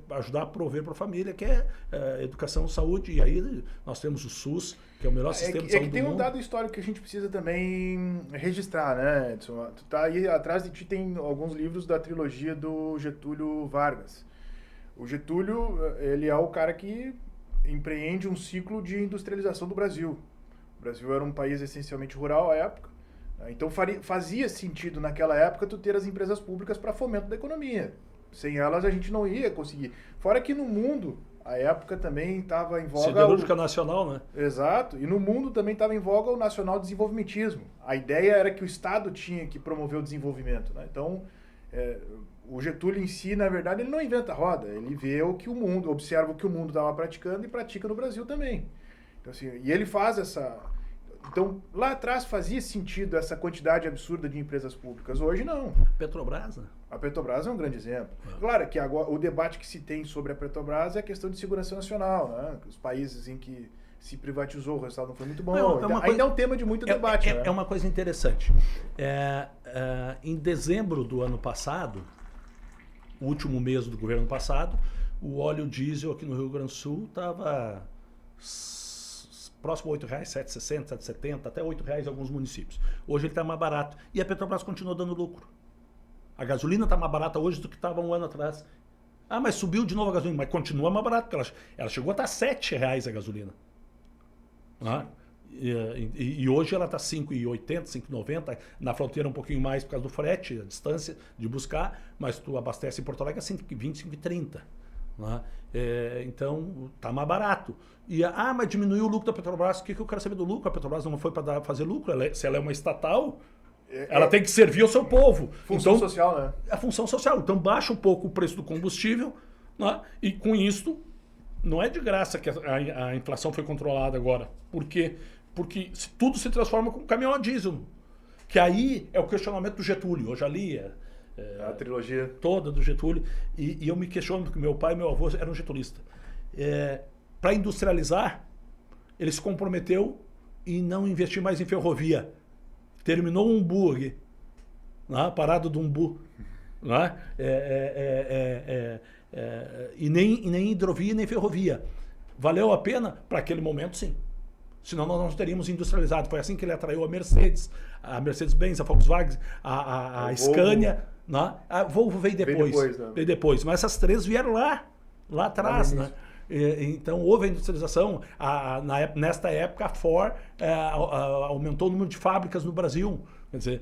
ajudar a prover para a família, que é educação e saúde. E aí nós temos o SUS, que é o melhor sistema de saúde do mundo. Tem um dado histórico que a gente precisa também registrar, né, Edson? Tu tá aí atrás de ti, tem alguns livros da trilogia do Getúlio Vargas. O Getúlio, ele é o cara que empreende um ciclo de industrialização do Brasil. O Brasil era um país essencialmente rural à época. Então fazia sentido naquela época tu ter as empresas públicas para fomento da economia. Sem elas a gente não ia conseguir. Fora que no mundo, a época também estava em voga... Siderúrgica nacional, né? Exato. E no mundo também estava em voga o nacional desenvolvimentismo. A ideia era que o Estado tinha que promover o desenvolvimento. Né? Então, o Getúlio em si, na verdade, ele não inventa a roda. Ele vê o que o mundo, observa o que o mundo estava praticando e pratica no Brasil também. Então, assim, e ele faz essa... Então, lá atrás fazia sentido essa quantidade absurda de empresas públicas. Hoje, não. Petrobras, né? A Petrobras é um grande exemplo. Claro que agora, o debate que se tem sobre a Petrobras é a questão de segurança nacional. Né? Os países em que se privatizou, o resultado não foi muito bom. Ainda é um tema de muito debate. Né? É uma coisa interessante. Em dezembro do ano passado, o último mês do governo passado, o óleo diesel aqui no Rio Grande do Sul estava próximo a R$ 8,00, R$ 7,60, R$ 7,70, até R$ 8,00 em alguns municípios. Hoje ele está mais barato. E a Petrobras continua dando lucro. A gasolina está mais barata hoje do que estava um ano atrás. Ah, mas subiu de novo a gasolina. Mas continua mais barato, porque ela chegou a estar R$ 7,00 a gasolina. Ah, e hoje ela está R$ 5,80, R$ 5,90. Na fronteira um pouquinho mais por causa do frete, a distância de buscar. Mas tu abastece em Porto Alegre a R$ 5,20, R$ 5,30. Né? Então, está mais barato. Mas diminuiu o lucro da Petrobras. O que eu quero saber do lucro? A Petrobras não foi para fazer lucro. Se ela é uma estatal, ela tem que servir ao seu povo. Função social, né? A função social. Então, baixa um pouco o preço do combustível, né? E com isso, não é de graça que a inflação foi controlada agora. Por quê? Porque tudo se transforma com caminhão a diesel. Que aí é o questionamento do Getúlio. Eu já li a trilogia toda do Getúlio, e eu me questiono, porque meu pai e meu avô eram getulistas. Para industrializar, ele se comprometeu em não investir mais em ferrovia. Terminou um umbu aqui, né? Parado do umbu. Né? E nem hidrovia, nem ferrovia. Valeu a pena? Para aquele momento, sim. Senão nós não teríamos industrializado. Foi assim que ele atraiu a Mercedes-Benz, a Volkswagen, a Scania. Né? A Volvo veio depois. Veio depois. Mas essas três vieram lá atrás. Né? Então houve a industrialização. Nesta época a Ford aumentou o número de fábricas no Brasil. Quer dizer,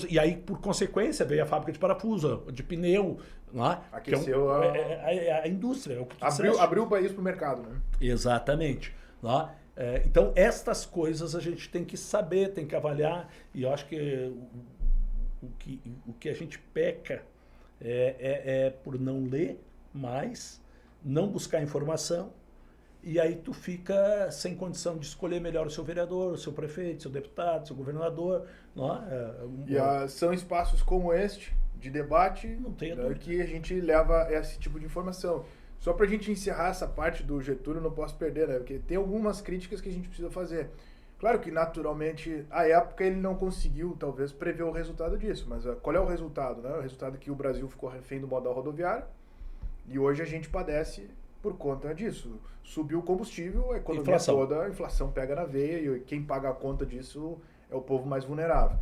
e aí, por consequência, veio a fábrica de parafuso, de pneu. Né? Aqueceu a indústria. Abriu o país para o mercado. Né? Exatamente. Né? Então, estas coisas a gente tem que saber, tem que avaliar. E eu acho que o que a gente peca é por não ler mais, não buscar informação, e aí tu fica sem condição de escolher melhor o seu vereador, o seu prefeito, seu deputado, seu governador. São espaços como este, de debate, que a gente leva esse tipo de informação. Só para a gente encerrar essa parte do Getúlio, não posso perder, né? Porque tem algumas críticas que a gente precisa fazer. Claro que, naturalmente, à época ele não conseguiu, talvez, prever o resultado disso. Mas qual é o resultado? Né? O resultado é que o Brasil ficou refém do modal rodoviário e hoje a gente padece por conta disso. Subiu o combustível, a economia toda, a inflação pega na veia e quem paga a conta disso é o povo mais vulnerável.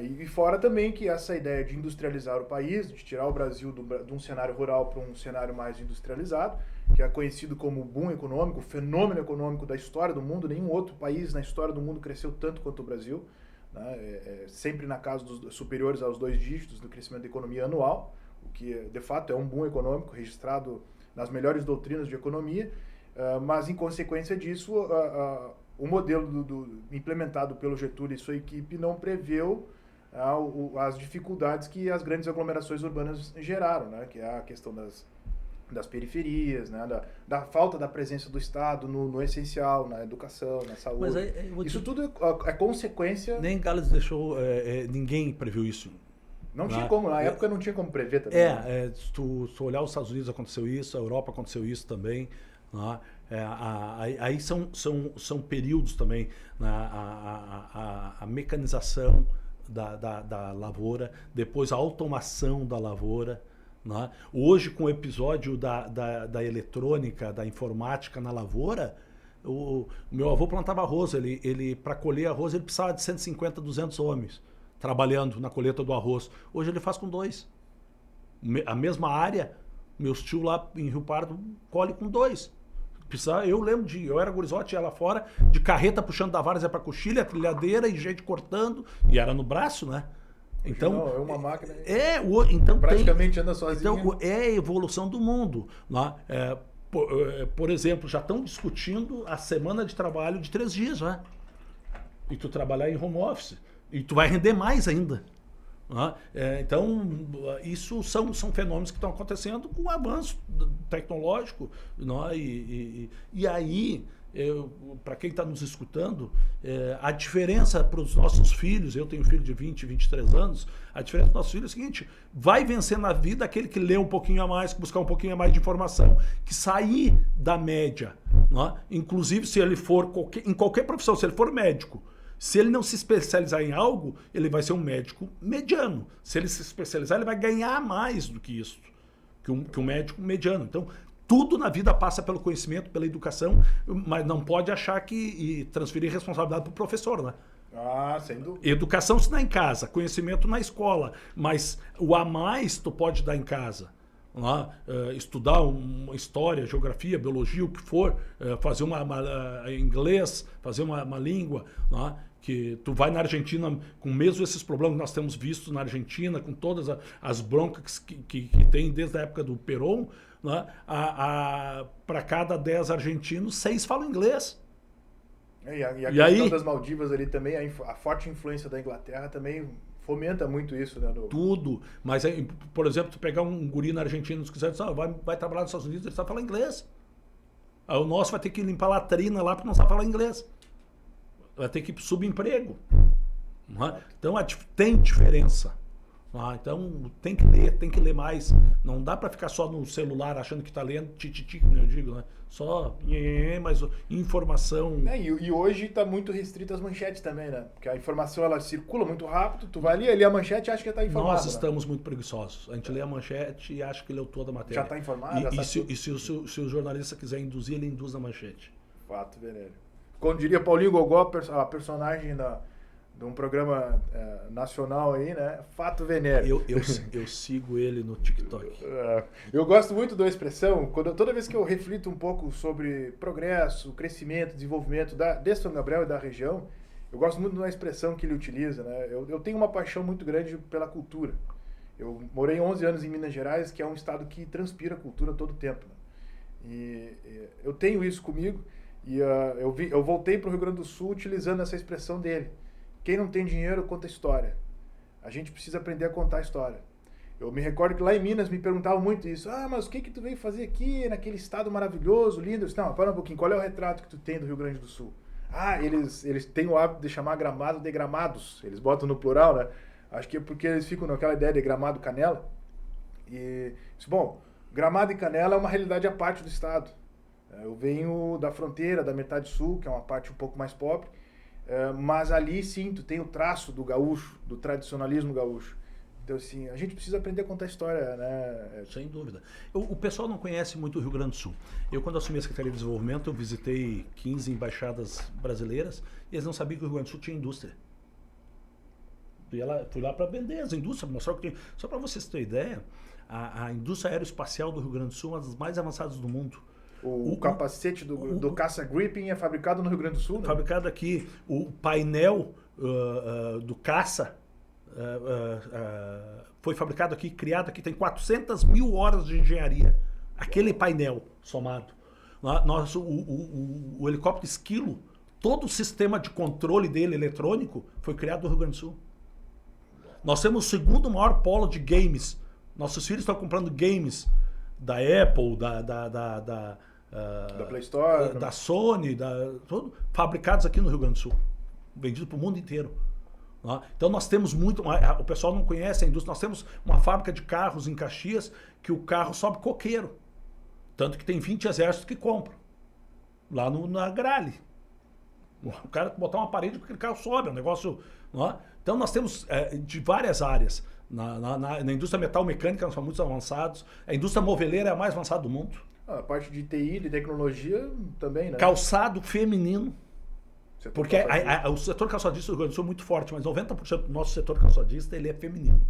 E fora também que essa ideia de industrializar o país, de tirar o Brasil de um cenário rural para um cenário mais industrializado, que é conhecido como boom econômico, fenômeno econômico da história do mundo. Nenhum outro país na história do mundo cresceu tanto quanto o Brasil, né? Sempre na casa dos superiores aos 2 dígitos do crescimento da economia anual, o que de fato é um boom econômico registrado nas melhores doutrinas de economia, mas em consequência disso o modelo implementado pelo Getúlio e sua equipe não preveu as dificuldades que as grandes aglomerações urbanas geraram, né? Que é a questão das periferias, né? da falta da presença do Estado no essencial, na educação, na saúde. Mas isso tudo é consequência... Nem Gales deixou... ninguém previu isso. Não tinha como, na época não tinha como prever também. Se tu olhar os Estados Unidos aconteceu isso, a Europa aconteceu isso também. Né? Aí são períodos também, né? A mecanização da lavoura, depois a automação da lavoura. Né? Hoje, com o episódio da eletrônica, da informática na lavoura, o meu avô plantava arroz. Ele para colher arroz, ele precisava de 150, 200 homens trabalhando na colheita do arroz. Hoje ele faz com 2. A mesma área, meus tios lá em Rio Pardo colhem com 2. Eu lembro eu era gurizote, ia lá fora, de carreta puxando da várzea para coxilha, trilhadeira e gente cortando, e era no braço, né? Então, não, é uma máquina. Então praticamente anda sozinho. Então, é a evolução do mundo. Né? Por exemplo, já estão discutindo a semana de trabalho de 3 dias, né? E tu trabalhar em home office. E tu vai render mais ainda. Né? Então, isso são fenômenos que estão acontecendo com o avanço tecnológico. Né? E aí, para quem está nos escutando, a diferença para os nossos filhos, eu tenho um filho de 20, 23 anos, a diferença dos nossos filhos é a seguinte: vai vencer na vida aquele que lê um pouquinho a mais, que buscar um pouquinho a mais de informação, que sair da média. Né? Inclusive, se ele for em qualquer profissão, se ele for médico, Se ele não se especializar em algo, ele vai ser um médico mediano. Se ele se especializar, ele vai ganhar mais do que isso, que um médico mediano. Então, tudo na vida passa pelo conhecimento, pela educação, mas não pode achar e transferir responsabilidade para o professor, né? Ah, sem dúvida. Educação se dá em casa, conhecimento na escola, mas o a mais tu pode dar em casa. Estudar uma história, geografia, biologia, o que for, fazer inglês, fazer uma língua, que tu vai na Argentina com mesmo esses problemas que nós temos visto na Argentina, com todas as broncas que tem desde a época do Perón, para cada 10 argentinos, 6 falam inglês. E a questão das Maldivas ali também, a forte influência da Inglaterra também fomenta muito isso, né? Tudo. Mas, por exemplo, tu pegar um guri na Argentina, se quiser, vai trabalhar nos Estados Unidos, ele sabe falar inglês. Aí o nosso vai ter que limpar a latrina lá porque não sabe falar inglês. Vai ter que ir para subemprego. Então, tem diferença. Então, tem que ler mais. Não dá para ficar só no celular achando que está lendo, como eu digo, né? Só, mas informação... E hoje está muito restrito às manchetes também, né? Porque a informação, ela circula muito rápido, tu vai ali, lê a manchete e acha que está informado. Nós estamos muito preguiçosos. A gente lê a manchete e acha que leu toda a matéria. Já está informado. Se o jornalista quiser induzir, ele induz a manchete. Fato, Venéreo. Como diria Paulinho Gogó, a personagem de um programa nacional aí, né? Fato Venéreo. Eu sigo ele no TikTok. Eu gosto muito da expressão, toda vez que eu reflito um pouco sobre progresso, crescimento, desenvolvimento de São Gabriel e da região, eu gosto muito da expressão que ele utiliza, né? Eu tenho uma paixão muito grande pela cultura. Eu morei 11 anos em Minas Gerais, que é um estado que transpira cultura todo o tempo, né? E eu tenho isso comigo, e eu voltei para o Rio Grande do Sul utilizando essa expressão dele. Quem não tem dinheiro, conta história. A gente precisa aprender a contar história. Eu me recordo que lá em Minas me perguntavam muito isso. Mas o que tu veio fazer aqui, naquele estado maravilhoso, lindo? Eu disse, não, para um pouquinho, qual é o retrato que tu tem do Rio Grande do Sul? Eles têm o hábito de chamar Gramado de Gramados. Eles botam no plural, né? Acho que é porque eles ficam naquela ideia de Gramado Canela. E, bom, Gramado e Canela é uma realidade à parte do estado. Eu venho da fronteira, da metade sul, que é uma parte um pouco mais pobre. Mas ali, sim, tu tem o traço do gaúcho, do tradicionalismo gaúcho. Então, assim, a gente precisa aprender a contar história, né? Sem dúvida. O pessoal não conhece muito o Rio Grande do Sul. Eu, quando assumi a Secretaria de Desenvolvimento, eu visitei 15 embaixadas brasileiras e eles não sabiam que o Rio Grande do Sul tinha indústria. Fui lá para vender as indústrias, mostrar o que tem. Só para vocês terem ideia, a indústria aeroespacial do Rio Grande do Sul é uma das mais avançadas do mundo. O capacete do caça Gripen é fabricado no Rio Grande do Sul, né? Fabricado aqui. O painel do caça foi fabricado aqui, criado aqui. Tem 400 mil horas de engenharia. Aquele painel somado. O helicóptero Esquilo, todo o sistema de controle dele eletrônico foi criado no Rio Grande do Sul. Nós temos o segundo maior polo de games. Nossos filhos estão comprando games da Apple, da Play Store, da Sony, tudo, fabricados aqui no Rio Grande do Sul, vendidos para o mundo inteiro. Então nós temos muito, o pessoal não conhece a indústria, nós temos uma fábrica de carros em Caxias que o carro sobe coqueiro, tanto que tem 20 exércitos que compram, lá na Grale. O cara botar uma parede porque aquele carro sobe, é um negócio... Então nós temos de várias áreas. Na indústria metal mecânica nós somos muito avançados. A indústria moveleira é a mais avançada do mundo. A parte de TI, de tecnologia também, né? Calçado feminino. Porque o setor calçadista do Rio Grande do Sul é muito forte, mas 90% do nosso setor calçadista ele é feminino.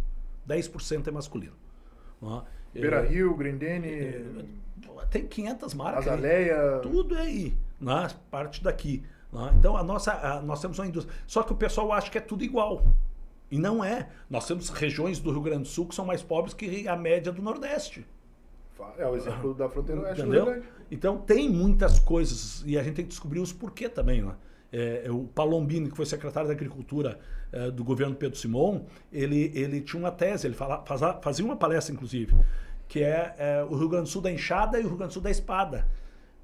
10% é masculino. Beira Rio, Grendene... Tem 500 marcas. Azaleia... Tudo é aí, parte daqui. Então nós temos uma indústria. Só que o pessoal acha que é tudo igual. E não é. Nós temos regiões do Rio Grande do Sul que são mais pobres que a média do Nordeste. É o exemplo da fronteira oeste. Entendeu? Então tem muitas coisas e a gente tem que descobrir os porquê também. O Palombini, que foi secretário da Agricultura do governo Pedro Simon, ele tinha uma tese, ele fazia uma palestra, inclusive, que é o Rio Grande do Sul da enxada e o Rio Grande do Sul da espada.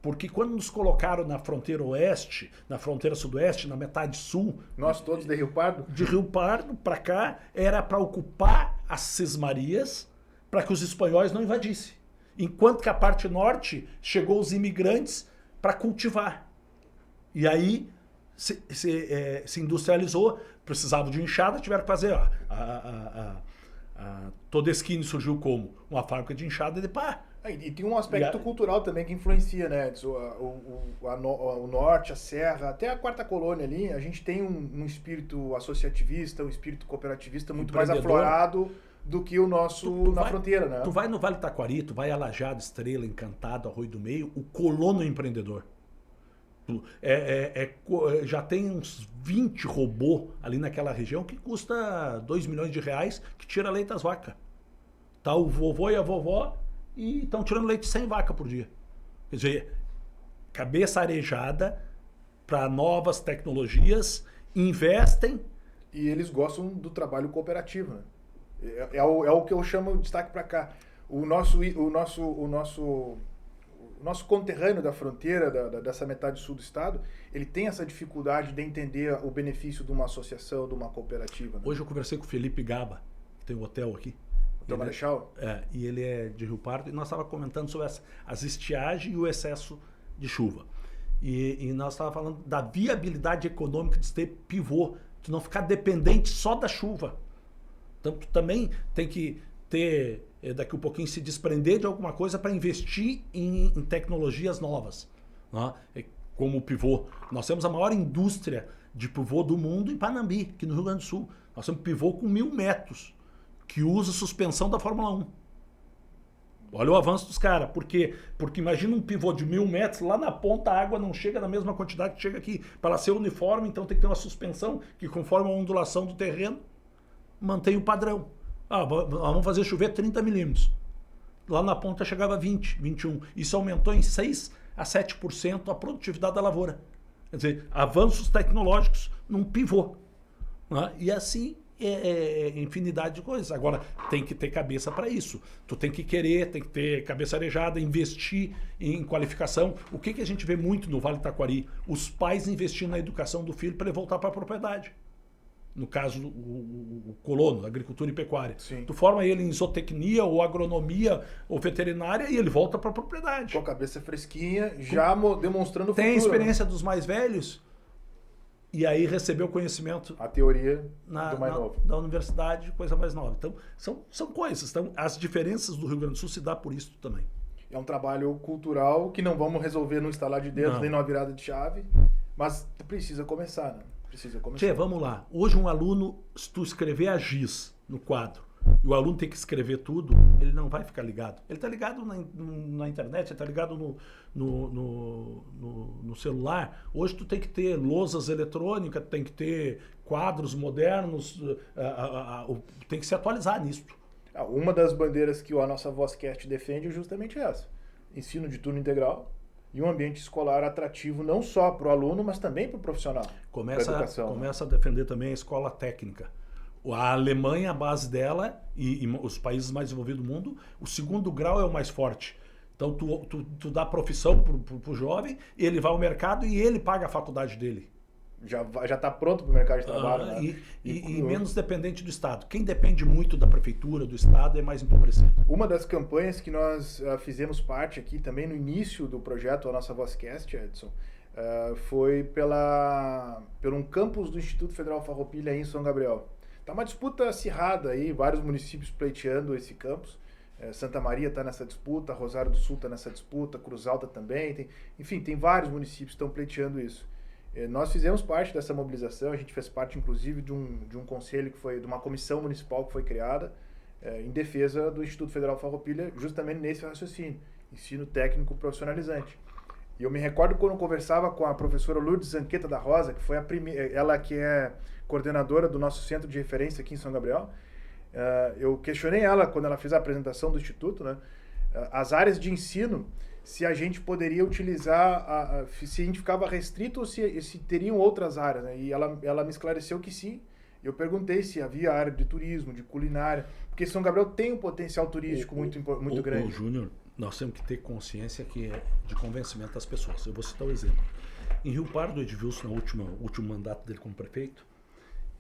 Porque quando nos colocaram na fronteira oeste, na fronteira sudoeste, na metade sul... Nós todos de Rio Pardo? De Rio Pardo para cá, era para ocupar as Sesmarias para que os espanhóis não invadissem. Enquanto que a parte norte chegou os imigrantes para cultivar. E aí se industrializou, precisava de enxada, tiveram que fazer. Ó, Todeskine surgiu como uma fábrica de enxada e de pá. E tem um aspecto cultural também que influencia, né? O norte, a serra, até a quarta colônia ali, a gente tem um espírito associativista, um espírito cooperativista muito mais aflorado do que o nosso fronteira, né? Tu vai no Vale Taquari, tu vai a Lajeado, Estrela, Encantado, Arroio do Meio, o colono empreendedor. Já tem uns 20 robôs ali naquela região que custa 2 milhões de reais, que tira leite das vacas. Tá o vovô e a vovó e estão tirando leite 100 vacas por dia. Quer dizer, cabeça arejada para novas tecnologias, investem. E eles gostam do trabalho cooperativo, né? É o que eu chamo de destaque para cá. O nosso conterrâneo da fronteira, dessa metade sul do estado, ele tem essa dificuldade de entender o benefício de uma associação, de uma cooperativa. Né? Hoje eu conversei com o Felipe Gaba, que tem um hotel aqui. Hotel Marechal? E ele é de Rio Pardo, e nós estávamos comentando sobre as estiagens e o excesso de chuva. E nós estávamos falando da viabilidade econômica de ter pivô, de não ficar dependente só da chuva. Então, tu também tem que ter, daqui a um pouquinho, se desprender de alguma coisa para investir em tecnologias novas. Né? Como o pivô. Nós temos a maior indústria de pivô do mundo em Panambi, aqui no Rio Grande do Sul. Nós temos pivô com 1000 metros, que usa suspensão da Fórmula 1. Olha o avanço dos caras. Por quê? Porque imagina um pivô de 1000 metros, lá na ponta a água não chega na mesma quantidade que chega aqui. Para ela ser uniforme, então tem que ter uma suspensão que, conforme a ondulação do terreno, mantém o padrão. Vamos fazer chover 30 milímetros. Lá na ponta chegava a 20, 21. Isso aumentou em 6 a 7% a produtividade da lavoura. Quer dizer, avanços tecnológicos num pivô. Né? E assim, infinidade de coisas. Agora, tem que ter cabeça para isso. Tu tem que querer, tem que ter cabeça arejada, investir em qualificação. O que a gente vê muito no Vale Taquari? Os pais investindo na educação do filho para ele voltar para a propriedade. No caso, o colono, agricultura e pecuária. Sim. Tu forma ele em zootecnia ou agronomia ou veterinária e ele volta para a propriedade. Com a cabeça fresquinha, já demonstrando o futuro. Tem a experiência dos mais velhos e aí recebeu conhecimento. A teoria do mais novo. Da universidade, coisa mais nova. Então, são coisas. Então, as diferenças do Rio Grande do Sul se dá por isso também. É um trabalho cultural que não vamos resolver no instalar de dedos, nem numa virada de chave, mas precisa começar, né? Tchê, vamos lá. Hoje um aluno, se tu escrever a giz no quadro, e o aluno tem que escrever tudo, ele não vai ficar ligado. Ele está ligado na internet, ele está ligado no celular. Hoje tu tem que ter lousas eletrônicas, tem que ter quadros modernos, tem que se atualizar nisso. Uma das bandeiras que a nossa Vozcast defende é justamente essa. Ensino de turno integral. E um ambiente escolar atrativo não só para o aluno, mas também para o profissional. Começa a defender também a escola técnica. A Alemanha, a base dela, e os países mais desenvolvidos do mundo, o segundo grau é o mais forte. Então, tu dá profissão para o jovem, ele vai ao mercado e ele paga a faculdade dele. Já está pronto para o mercado de trabalho. Né? E menos dependente do Estado. Quem depende muito da prefeitura, do Estado, é mais empobrecido. Uma das campanhas que nós fizemos parte aqui também no início do projeto, a nossa Vozcast, Edson, foi por um campus do Instituto Federal Farroupilha em São Gabriel. Está uma disputa acirrada aí, vários municípios pleiteando esse campus. Santa Maria está nessa disputa, Rosário do Sul está nessa disputa, Cruz Alta também. Tem vários municípios que estão pleiteando isso. Nós fizemos parte dessa mobilização, a gente fez parte inclusive de um conselho de uma comissão municipal que foi criada em defesa do Instituto Federal Farroupilha, justamente nesse raciocínio, ensino técnico profissionalizante. E eu me recordo quando eu conversava com a professora Lourdes Zanqueta da Rosa, que foi ela que é coordenadora do nosso centro de referência aqui em São Gabriel, eu questionei ela quando ela fez a apresentação do Instituto, né, as áreas de ensino, se a gente poderia utilizar, se a gente ficava restrito ou se teriam outras áreas. Né? E ela me esclareceu que sim. Eu perguntei se havia área de turismo, de culinária, porque São Gabriel tem um potencial turístico muito grande. Júnior, nós temos que ter consciência que é de convencimento das pessoas. Eu vou citar um exemplo. Em Rio Pardo, o Edvilson, no último mandato dele como prefeito,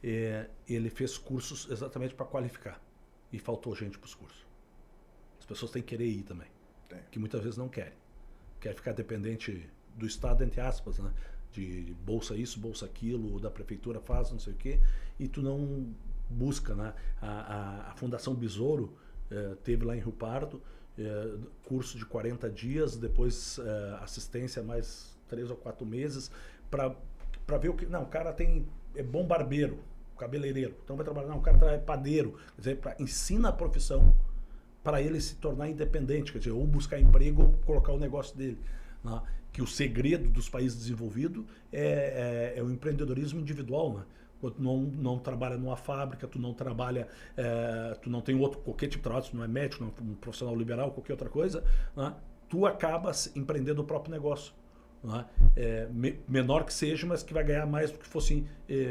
ele fez cursos exatamente para qualificar. E faltou gente para os cursos. As pessoas têm que querer ir também. Que muitas vezes não querem. Quer ficar dependente do Estado, entre aspas, né? de bolsa isso, bolsa aquilo, da prefeitura faz, não sei o quê, e tu não busca, né? A Fundação Besouro teve lá em Rio Pardo, curso de 40 dias, depois assistência mais 3 ou 4 meses, para ver o que... Não, o cara é bom barbeiro, cabeleireiro, então vai trabalhar, não, o cara é padeiro, quer dizer, ensina a profissão para ele se tornar independente, quer dizer, ou buscar emprego ou colocar o negócio dele, né? Que o segredo dos países desenvolvidos é o empreendedorismo individual, né? Quando tu não trabalha numa fábrica, tu não trabalha, tu não tem qualquer tipo de trabalho, tu não é médico, não é um profissional liberal, qualquer outra coisa, né? Tu acabas empreendendo o próprio negócio, né? Menor que seja, mas que vai ganhar mais do que fosse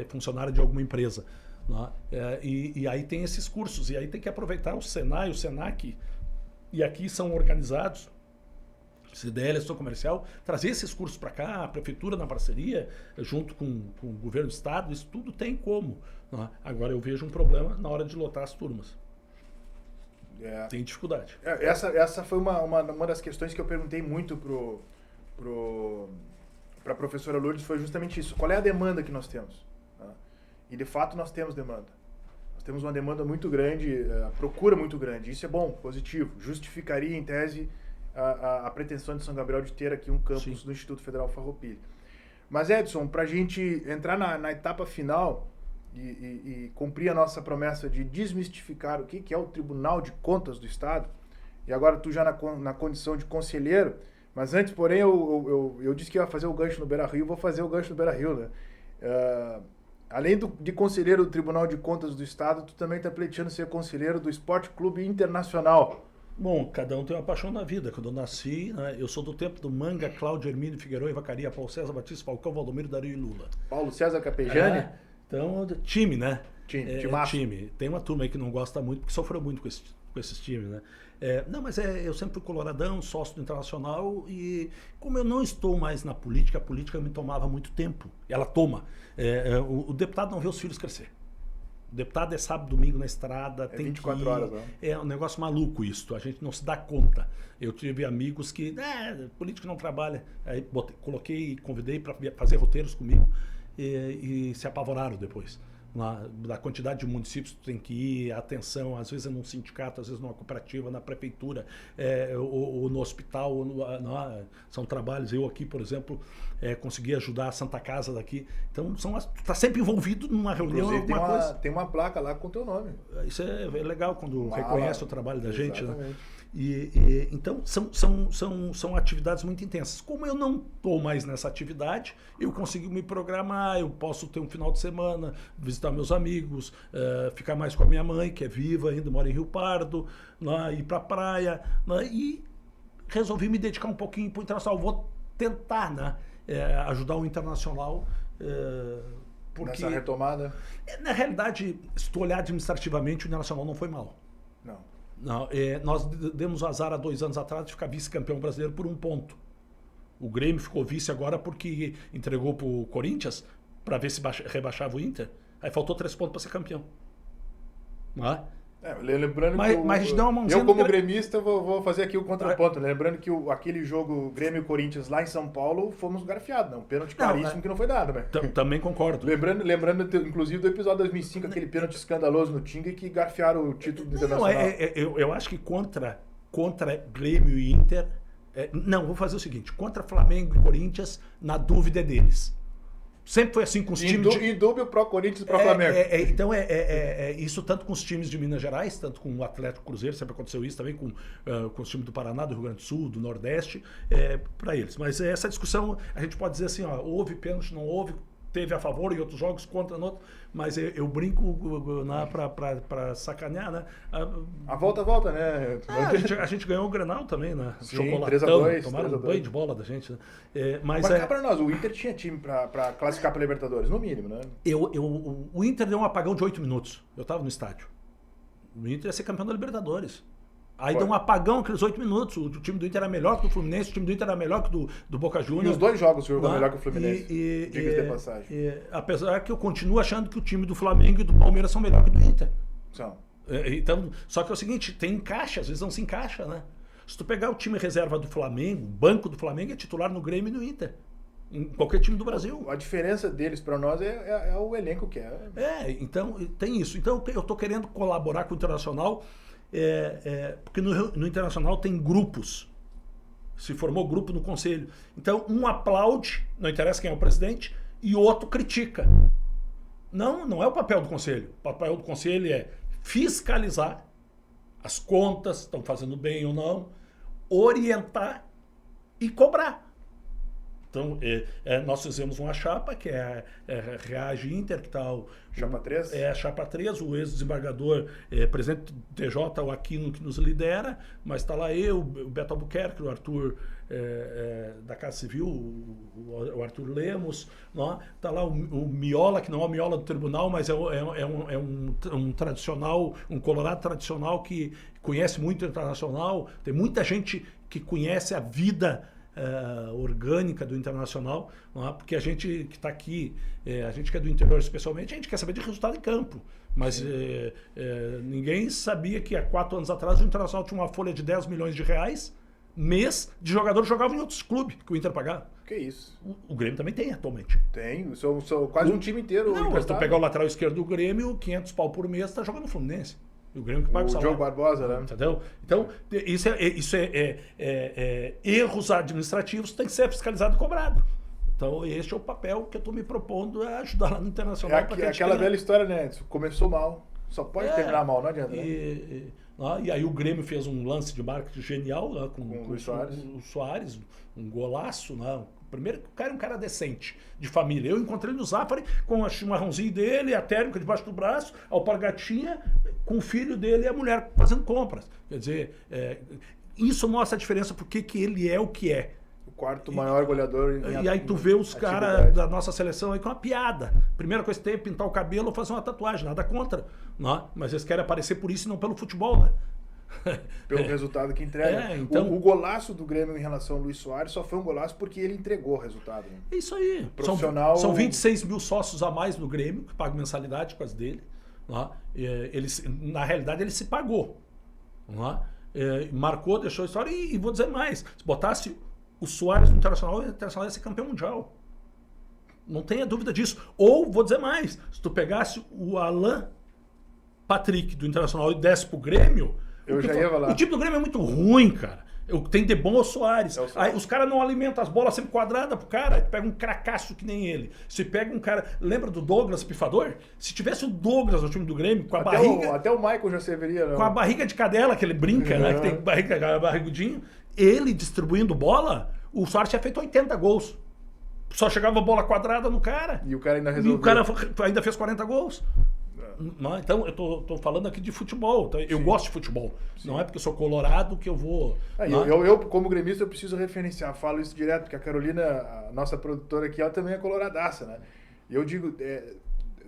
funcionário de alguma empresa, né? E aí tem esses cursos, e aí tem que aproveitar o Senai, o Senac, e aqui são organizados, CDL, Gestão Comercial, trazer esses cursos para cá, a prefeitura na parceria, junto com o governo do estado, isso tudo tem como, né? Agora eu vejo um problema na hora de lotar as turmas. Tem dificuldade. Essa foi uma das questões que eu perguntei muito para a professora Lourdes, foi justamente isso. Qual é a demanda que nós temos? E de fato nós temos demanda. Nós temos uma demanda muito grande, a procura muito grande. Isso é bom, positivo. Justificaria, em tese, a pretensão de São Gabriel de ter aqui um campus do Instituto Federal Farroupilha. Mas, Edson, para a gente entrar na etapa final e cumprir a nossa promessa de desmistificar o que é o Tribunal de Contas do Estado, e agora tu já na condição de conselheiro, mas antes, porém, eu disse que ia fazer o gancho no Beira-Rio, vou fazer o gancho no Beira-Rio, né? Além de conselheiro do Tribunal de Contas do Estado, tu também está pleiteando ser conselheiro do Esporte Clube Internacional. Bom, cada um tem uma paixão na vida. Quando eu nasci, né, eu sou do tempo do Manga, Cláudio, Hermínio, Figueiredo, Vacaria, Paulo César, Batista, Falcão, Valdomiro, Dario e Lula. Paulo César Capejani? Então, time, né? Time. Tem uma turma aí que não gosta muito, porque sofreu muito com esses times, né? Não, mas eu sempre fui coloradão, sócio do Internacional, e como eu não estou mais na política, a política me tomava muito tempo. Ela toma. O deputado não vê os filhos crescer. O deputado é sábado, domingo na estrada, tem 24 horas, né? É um negócio maluco isso, a gente não se dá conta. Eu tive amigos que, político não trabalha. Aí convidei para fazer roteiros comigo e se apavoraram depois. Da quantidade de municípios que tu tem que ir, a atenção, às vezes é num sindicato, às vezes numa cooperativa, na prefeitura, ou no hospital, são trabalhos. Eu aqui, por exemplo, consegui ajudar a Santa Casa daqui. Então, tu está sempre envolvido numa reunião, alguma coisa. Tem uma placa lá com o teu nome. Isso é legal quando reconhece o trabalho da gente, né? Então, são atividades muito intensas. Como eu não estou mais nessa atividade, eu consigo me programar, eu posso ter um final de semana, visitar meus amigos, ficar mais com a minha mãe, que é viva ainda, mora em Rio Pardo, ir para a praia, e resolvi me dedicar um pouquinho para o Internacional. Vou tentar ajudar o Internacional. Porque, nessa retomada? Na realidade, se tu olhar administrativamente, o Internacional não foi mal. Não, nós demos azar há 2 anos atrás de ficar vice-campeão brasileiro por 1 ponto. O Grêmio ficou vice agora porque entregou para o Corinthians para ver se rebaixava o Inter. Aí faltou 3 pontos para ser campeão. Não é? Lembrando mas a gente dá uma mãozinha. Eu, como gremista, vou fazer aqui o contraponto. Lembrando que aquele jogo Grêmio-Corinthians lá em São Paulo, fomos garfiados, né? Um pênalti caríssimo que não foi dado, né? Também concordo. Lembrando, inclusive, do episódio 2005, aquele pênalti escandaloso no Tinga que garfiaram o título do Internacional. Eu acho que contra Grêmio e Inter... vou fazer o seguinte. Contra Flamengo e Corinthians, na dúvida é deles. Sempre foi assim com os times... E dúbio pro Corinthians e pro Flamengo. Então, isso tanto com os times de Minas Gerais, tanto com o Atlético Cruzeiro, sempre aconteceu isso também com os times do Paraná, do Rio Grande do Sul, do Nordeste, para eles. Mas essa discussão, a gente pode dizer assim, houve pênalti, não houve, teve a favor e outros jogos contra, no outro, mas eu brinco para sacanear, né? A volta, né? A gente ganhou o Grenal também, né? Sim, Chocolatão, 3-2, tomaram um banho de bola da gente, né? Mas cá para nós, o Inter tinha time para classificar para Libertadores, no mínimo, né? O Inter deu um apagão de 8 minutos. Eu estava no estádio. O Inter ia ser campeão da Libertadores. Aí deu um apagão aqueles 8 minutos. O time do Inter era melhor que o Fluminense, o time do Inter era melhor que do Boca Juniors. E os 2 jogos jogou melhor que o Fluminense. Diga-se de passagem. Apesar que eu continuo achando que o time do Flamengo e do Palmeiras são melhor que o do Inter. São. Então, só que é o seguinte, tem encaixe, às vezes não se encaixa, né? Se tu pegar o time reserva do Flamengo, o banco do Flamengo é titular no Grêmio e no Inter. em qualquer time do Brasil. A diferença deles para nós é o elenco que é. Então tem isso. Então eu estou querendo colaborar com o Internacional, porque no Internacional tem grupos. Se formou grupo no conselho. Então um aplaude, não interessa quem é o presidente, e o outro critica. Não é o papel do conselho. O papel do conselho é fiscalizar as contas, estão fazendo bem ou não, orientar e cobrar. Então, nós fizemos uma chapa, que é a Reage Inter, que está Chapa 3? É a Chapa 3, o ex-desembargador, presidente do TJ, o Aquino, que nos lidera, mas está lá eu, o Beto Albuquerque, o Arthur da Casa Civil, o Arthur Lemos, está lá o Miola, que não é o Miola do tribunal, mas é um tradicional, um colorado tradicional que conhece muito o Internacional, tem muita gente que conhece a vida orgânica do Internacional, porque a gente que está aqui, a gente que é do interior especialmente, a gente quer saber de resultado em campo. Mas ninguém sabia que há 4 anos atrás o Internacional tinha uma folha de 10 milhões de reais mês de jogadores que jogavam em outros clubes que o Inter pagava. Que isso? O Grêmio também tem atualmente. Tem, sou quase um time inteiro. Não, mas tu pegar o lateral esquerdo do Grêmio, 500 pau por mês, tá jogando no Fluminense. E o Grêmio que paga o salário. Diogo Barbosa, né? Entendeu? Então, isso erros administrativos tem que ser fiscalizado e cobrado. Então, este é o papel que eu estou me propondo a ajudar lá no Internacional. Aquela velha história, né? Começou mal. Só pode terminar mal, não adianta. E aí o Grêmio fez um lance de marketing genial com o Soares, um golaço. Primeiro, o cara é um cara decente, de família. Eu encontrei no Zafari com o chimarrãozinho dele, a térmica debaixo do braço, a alpargatinha, com o filho dele e a mulher fazendo compras. Quer dizer, isso mostra a diferença porque que ele é o que é. O quarto maior goleador. E aí tu vê os caras da nossa seleção aí com uma piada. Primeira coisa que tem é pintar o cabelo ou fazer uma tatuagem, nada contra. Mas eles querem aparecer por isso e não pelo futebol, né? Pelo resultado que entrega. Então, o golaço do Grêmio em relação ao Luiz Soares só foi um golaço porque ele entregou o resultado. Né? É isso aí. Profissional... São 26 mil sócios a mais no Grêmio, que pagam mensalidade quase dele. Na realidade, ele se pagou. Marcou, deixou a história. E vou dizer mais. Se botasse o Soares no Internacional, o Internacional ia ser campeão mundial. Não tenha dúvida disso. Ou, vou dizer mais, se tu pegasse o Alan Patrick do Internacional e desse pro Grêmio... O time do Grêmio é muito ruim, cara. O que tem de bom é o Soares. Aí, os caras não alimentam as bolas sempre quadradas pro cara. Pega um cracaço que nem ele. Se pega um cara... Lembra do Douglas Pifador? Se tivesse o Douglas no time do Grêmio, com a barriga... Até o Michael já serviria, não? Com a barriga de cadela, que ele brinca, né? Que tem barrigudinho. Ele distribuindo bola, o Soares tinha feito 80 gols. Só chegava a bola quadrada no cara. E o cara ainda resolveu. E o cara ainda fez 40 gols. Então, eu tô falando aqui de futebol. Então, eu gosto de futebol. Sim. Não é porque eu sou colorado que eu vou... Eu, como gremista, eu preciso referenciar. Falo isso direto, porque a Carolina, a nossa produtora aqui, ela também é coloradaça, né? E eu digo...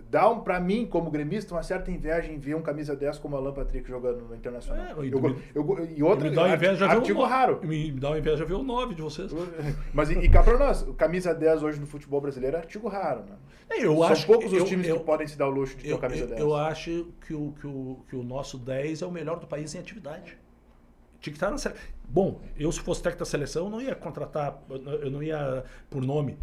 Dá pra mim, como gremista, uma certa inveja em ver um camisa 10 como o Alan Patrick jogando no Internacional. E outra, me dá uma inveja artigo raro. Me dá uma inveja ver o 9 de vocês. Mas e cá pra nós, camisa 10 hoje no futebol brasileiro é artigo raro, né? São poucos os times que podem se dar o luxo de ter uma camisa 10. Eu acho que o nosso 10 é o melhor do país em atividade. Tinha que estar na seleção. Bom, eu se fosse técnico da seleção, eu não ia contratar, eu não ia por nome.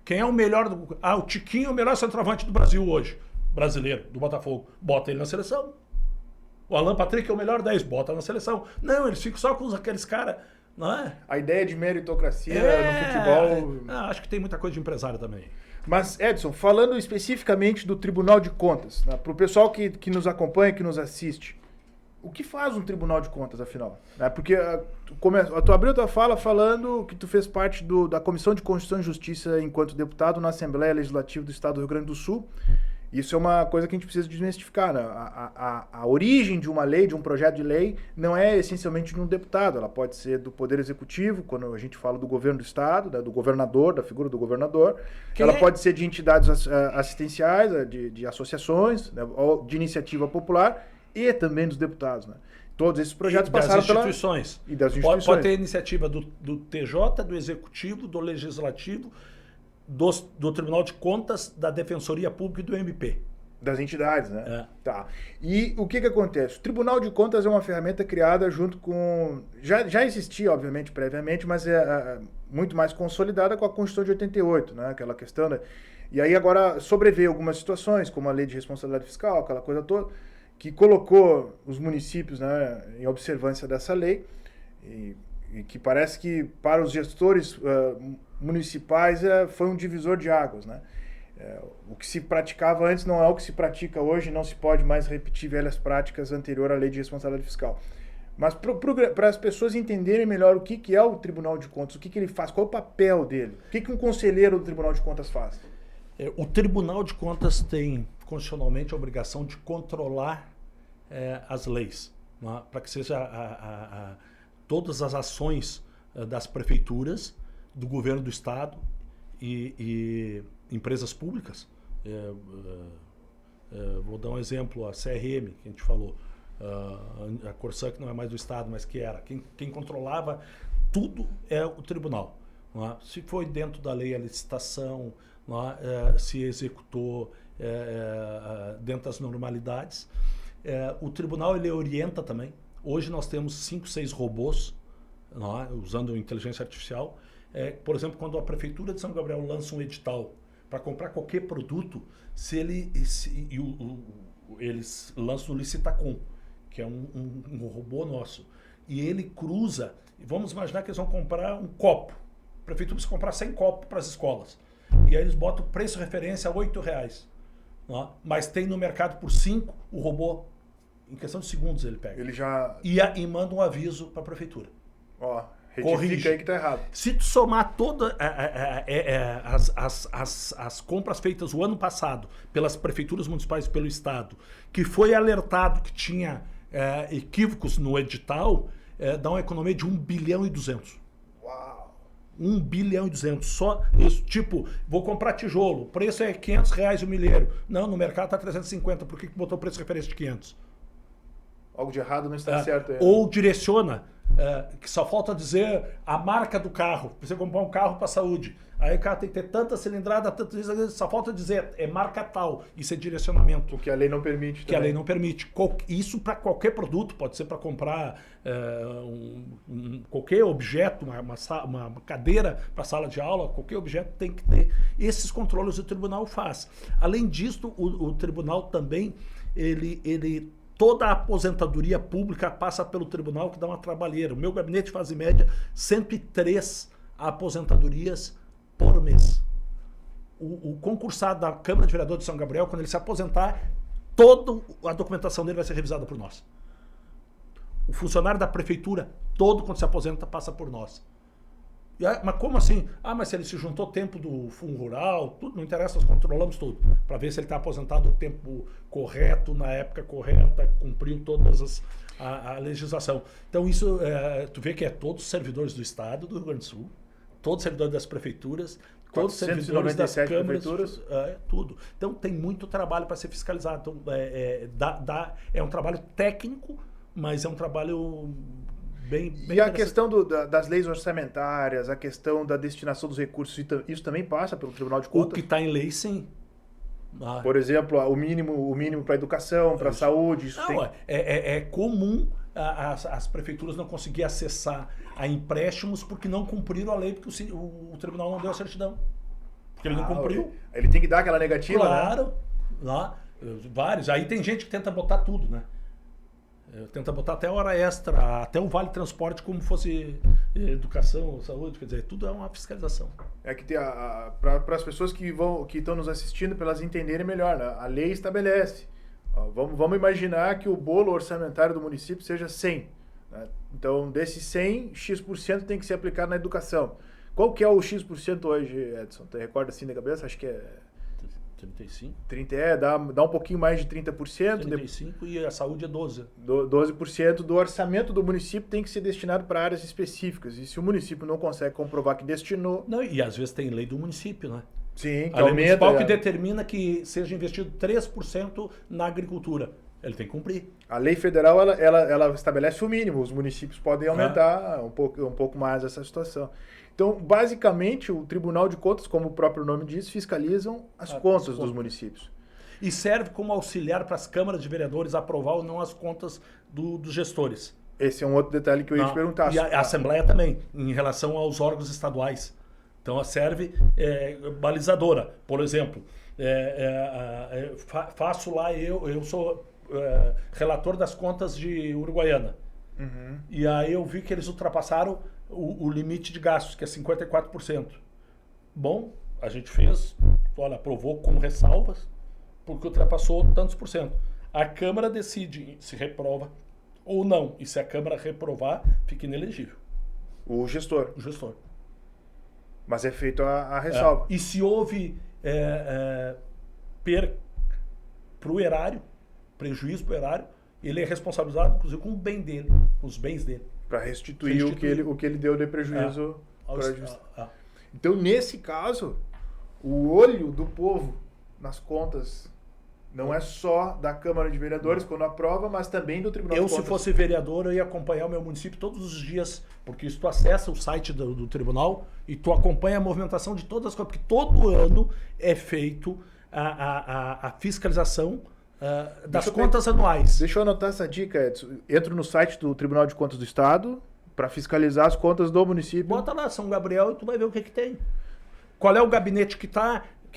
Quem é o melhor do... o Tiquinho é o melhor centroavante do Brasil hoje. Brasileiro, do Botafogo. Bota ele na seleção. O Alan Patrick é o melhor 10, bota na seleção. Não, eles ficam só com aqueles caras, não é? A ideia de meritocracia no futebol... Acho que tem muita coisa de empresário também. Mas, Edson, falando especificamente do Tribunal de Contas, né, para o pessoal que nos acompanha, que nos assiste, o que faz um Tribunal de Contas, afinal? Porque tu abriu tua fala falando que tu fez parte da Comissão de Constituição e Justiça enquanto deputado na Assembleia Legislativa do Estado do Rio Grande do Sul. Isso é uma coisa que a gente precisa desmistificar, né? A origem de uma lei, de um projeto de lei, não é essencialmente de um deputado. Ela pode ser do Poder Executivo, quando a gente fala do governo do Estado, né, do governador, da figura do governador. Pode ser de entidades assistenciais, de associações, né, de iniciativa popular, e também dos deputados, né? Todos esses projetos passaram instituições. E das instituições. Pode ter iniciativa do TJ, do Executivo, do Legislativo, do Tribunal de Contas, da Defensoria Pública e do MP. Das entidades, né? Tá. E o que acontece? O Tribunal de Contas é uma ferramenta criada junto com... Já existia, obviamente, previamente, mas muito mais consolidada com a Constituição de 88, né? Aquela questão, né? E aí agora sobreveio algumas situações, como a Lei de Responsabilidade Fiscal, aquela coisa toda, que colocou os municípios, né, em observância dessa lei, e que parece que para os gestores municipais foi um divisor de águas, né? O que se praticava antes não é o que se pratica hoje, não se pode mais repetir velhas práticas anterior à Lei de Responsabilidade Fiscal. Mas para as pessoas entenderem melhor o que é o Tribunal de Contas, o que ele faz, qual é o papel dele, o que um conselheiro do Tribunal de Contas faz? O Tribunal de Contas tem constitucionalmente a obrigação de controlar as leis, né, para que seja todas as ações das prefeituras, do governo do estado e empresas públicas. Vou dar um exemplo, a CRM, que a gente falou, a Corsan, que não é mais do estado, mas que era. Quem controlava tudo é o tribunal. Não é? Se foi dentro da lei a licitação, não é? Se executou dentro das normalidades. O tribunal ele orienta também. Hoje nós temos 5, 6 robôs, não é? Usando inteligência artificial. Por exemplo, quando a Prefeitura de São Gabriel lança um edital para comprar qualquer produto, eles lançam o Licitacom, que é um robô nosso, e ele cruza, vamos imaginar que eles vão comprar um copo, a Prefeitura precisa comprar 100 copos para as escolas, e aí eles botam o preço referência a R$8, não? Mas tem no mercado por 5, o robô, em questão de segundos ele pega. Ele já... E manda um aviso para a Prefeitura. Ó, retifica aí que tá errado. Se tu somar todas as compras feitas o ano passado pelas prefeituras municipais e pelo Estado, que foi alertado que tinha equívocos no edital, dá uma economia de 1 bilhão e 200. Uau! 1 bilhão e 200. Só isso. Tipo, vou comprar tijolo, o preço é R$500 o milheiro. Não, no mercado tá 350. Por que botou o preço de referência de 500? Algo de errado não está certo. Ou direciona, que só falta dizer a marca do carro. Você comprar um carro para saúde. Aí o carro tem que ter tanta cilindrada, só falta dizer marca tal. Isso é direcionamento. O que a lei não permite. Que a lei não permite. Isso para qualquer produto, pode ser para comprar qualquer objeto, uma cadeira para sala de aula, qualquer objeto tem que ter. Esses controles o tribunal faz. Além disso, o tribunal também, toda a aposentadoria pública passa pelo tribunal, que dá uma trabalheira. O meu gabinete faz, em média, 103 aposentadorias por mês. O concursado da Câmara de Vereadores de São Gabriel, quando ele se aposentar, toda a documentação dele vai ser revisada por nós. O funcionário da prefeitura, quando se aposenta, passa por nós. Mas como assim? Mas se ele se juntou tempo do fundo rural, tudo, não interessa, nós controlamos tudo. Para ver se ele está aposentado no tempo correto, na época correta, cumpriu todas a legislação. Então isso, tu vê que é todos os servidores do Estado, do Rio Grande do Sul, todos os servidores das prefeituras, todos os servidores das câmaras, prefeituras. Tudo. Então tem muito trabalho para ser fiscalizado. Então, é um trabalho técnico, mas é um trabalho... Bem e a questão das leis orçamentárias, a questão da destinação dos recursos, isso também passa pelo Tribunal de Contas? O que está em lei, sim. Por exemplo, o mínimo para a educação, para a saúde, isso não, é comum as prefeituras não conseguir acessar a empréstimos porque não cumpriram a lei, porque o tribunal não deu a certidão. Porque ele não cumpriu. Ele tem que dar aquela negativa, claro, né? Vários. Aí tem gente que tenta botar tudo, né? Tenta botar até hora extra, até o vale transporte como fosse educação, saúde, quer dizer, tudo é uma fiscalização. É que para as pessoas que estão nos assistindo, para elas entenderem melhor, né? A lei estabelece. Vamos imaginar que o bolo orçamentário do município seja 100. Né? Então, desses 100, X% tem que ser aplicado na educação. Qual que é o X% hoje, Edson? Você recorda assim da cabeça? Acho que é... 35? 30, dá um pouquinho mais de 30%. 35 e a saúde é 12%. 12% do orçamento do município tem que ser destinado para áreas específicas. E se o município não consegue comprovar que destinou... Não, e às vezes tem lei do município, né? Sim, que a lei municipal que determina que seja investido 3% na agricultura. Ele tem que cumprir. A lei federal, ela estabelece o mínimo. Os municípios podem aumentar um pouco mais essa situação. Então, basicamente, o Tribunal de Contas, como o próprio nome diz, fiscalizam as contas dos municípios. E serve como auxiliar para as câmaras de vereadores aprovar ou não as contas dos gestores. Esse é um outro detalhe que eu ia te perguntar. E a Assembleia também, em relação aos órgãos estaduais. Então, serve balizadora. Por exemplo, faço lá, eu sou relator das contas de Uruguaiana. Uhum. E aí eu vi que eles ultrapassaram o limite de gastos, que é 54%. Bom, a gente fez, aprovou com ressalvas, porque ultrapassou tantos por cento. A Câmara decide se reprova ou não. E se a Câmara reprovar, fica inelegível. O gestor. O gestor. Mas é feito a ressalva. E se houve para o erário, prejuízo para o erário, ele é responsabilizado, inclusive, com o bem dele, com os bens dele. Para restituir o que ele deu de prejuízo. Então, nesse caso, o olho do povo nas contas não é só da Câmara de Vereadores quando aprova, mas também do Tribunal de Contas. Se fosse vereador, eu ia acompanhar o meu município todos os dias, porque se tu acessa o site do tribunal e tu acompanha a movimentação de todas as coisas, porque todo ano é feito a fiscalização das contas anuais. Deixa eu anotar essa dica, Edson. Entro no site do Tribunal de Contas do Estado para fiscalizar as contas do município. Bota lá São Gabriel e tu vai ver o que tem. Qual é o gabinete que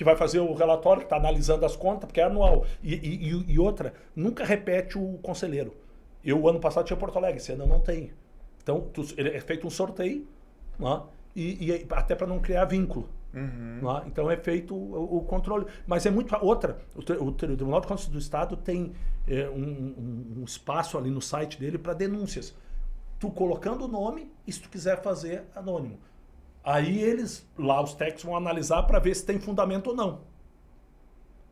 vai fazer o relatório, que está analisando as contas, porque é anual. E outra, nunca repete o conselheiro. Eu, ano passado, tinha Porto Alegre, esse ano eu não tenho. Então, é feito um sorteio, né? e até para não criar vínculo. Uhum. Né? Então, é feito o controle. Mas é muito... Outra, o Tribunal de Contas do Estado tem um espaço ali no site dele para denúncias. Tu colocando o nome e se tu quiser fazer anônimo. Aí os técnicos vão analisar para ver se tem fundamento ou não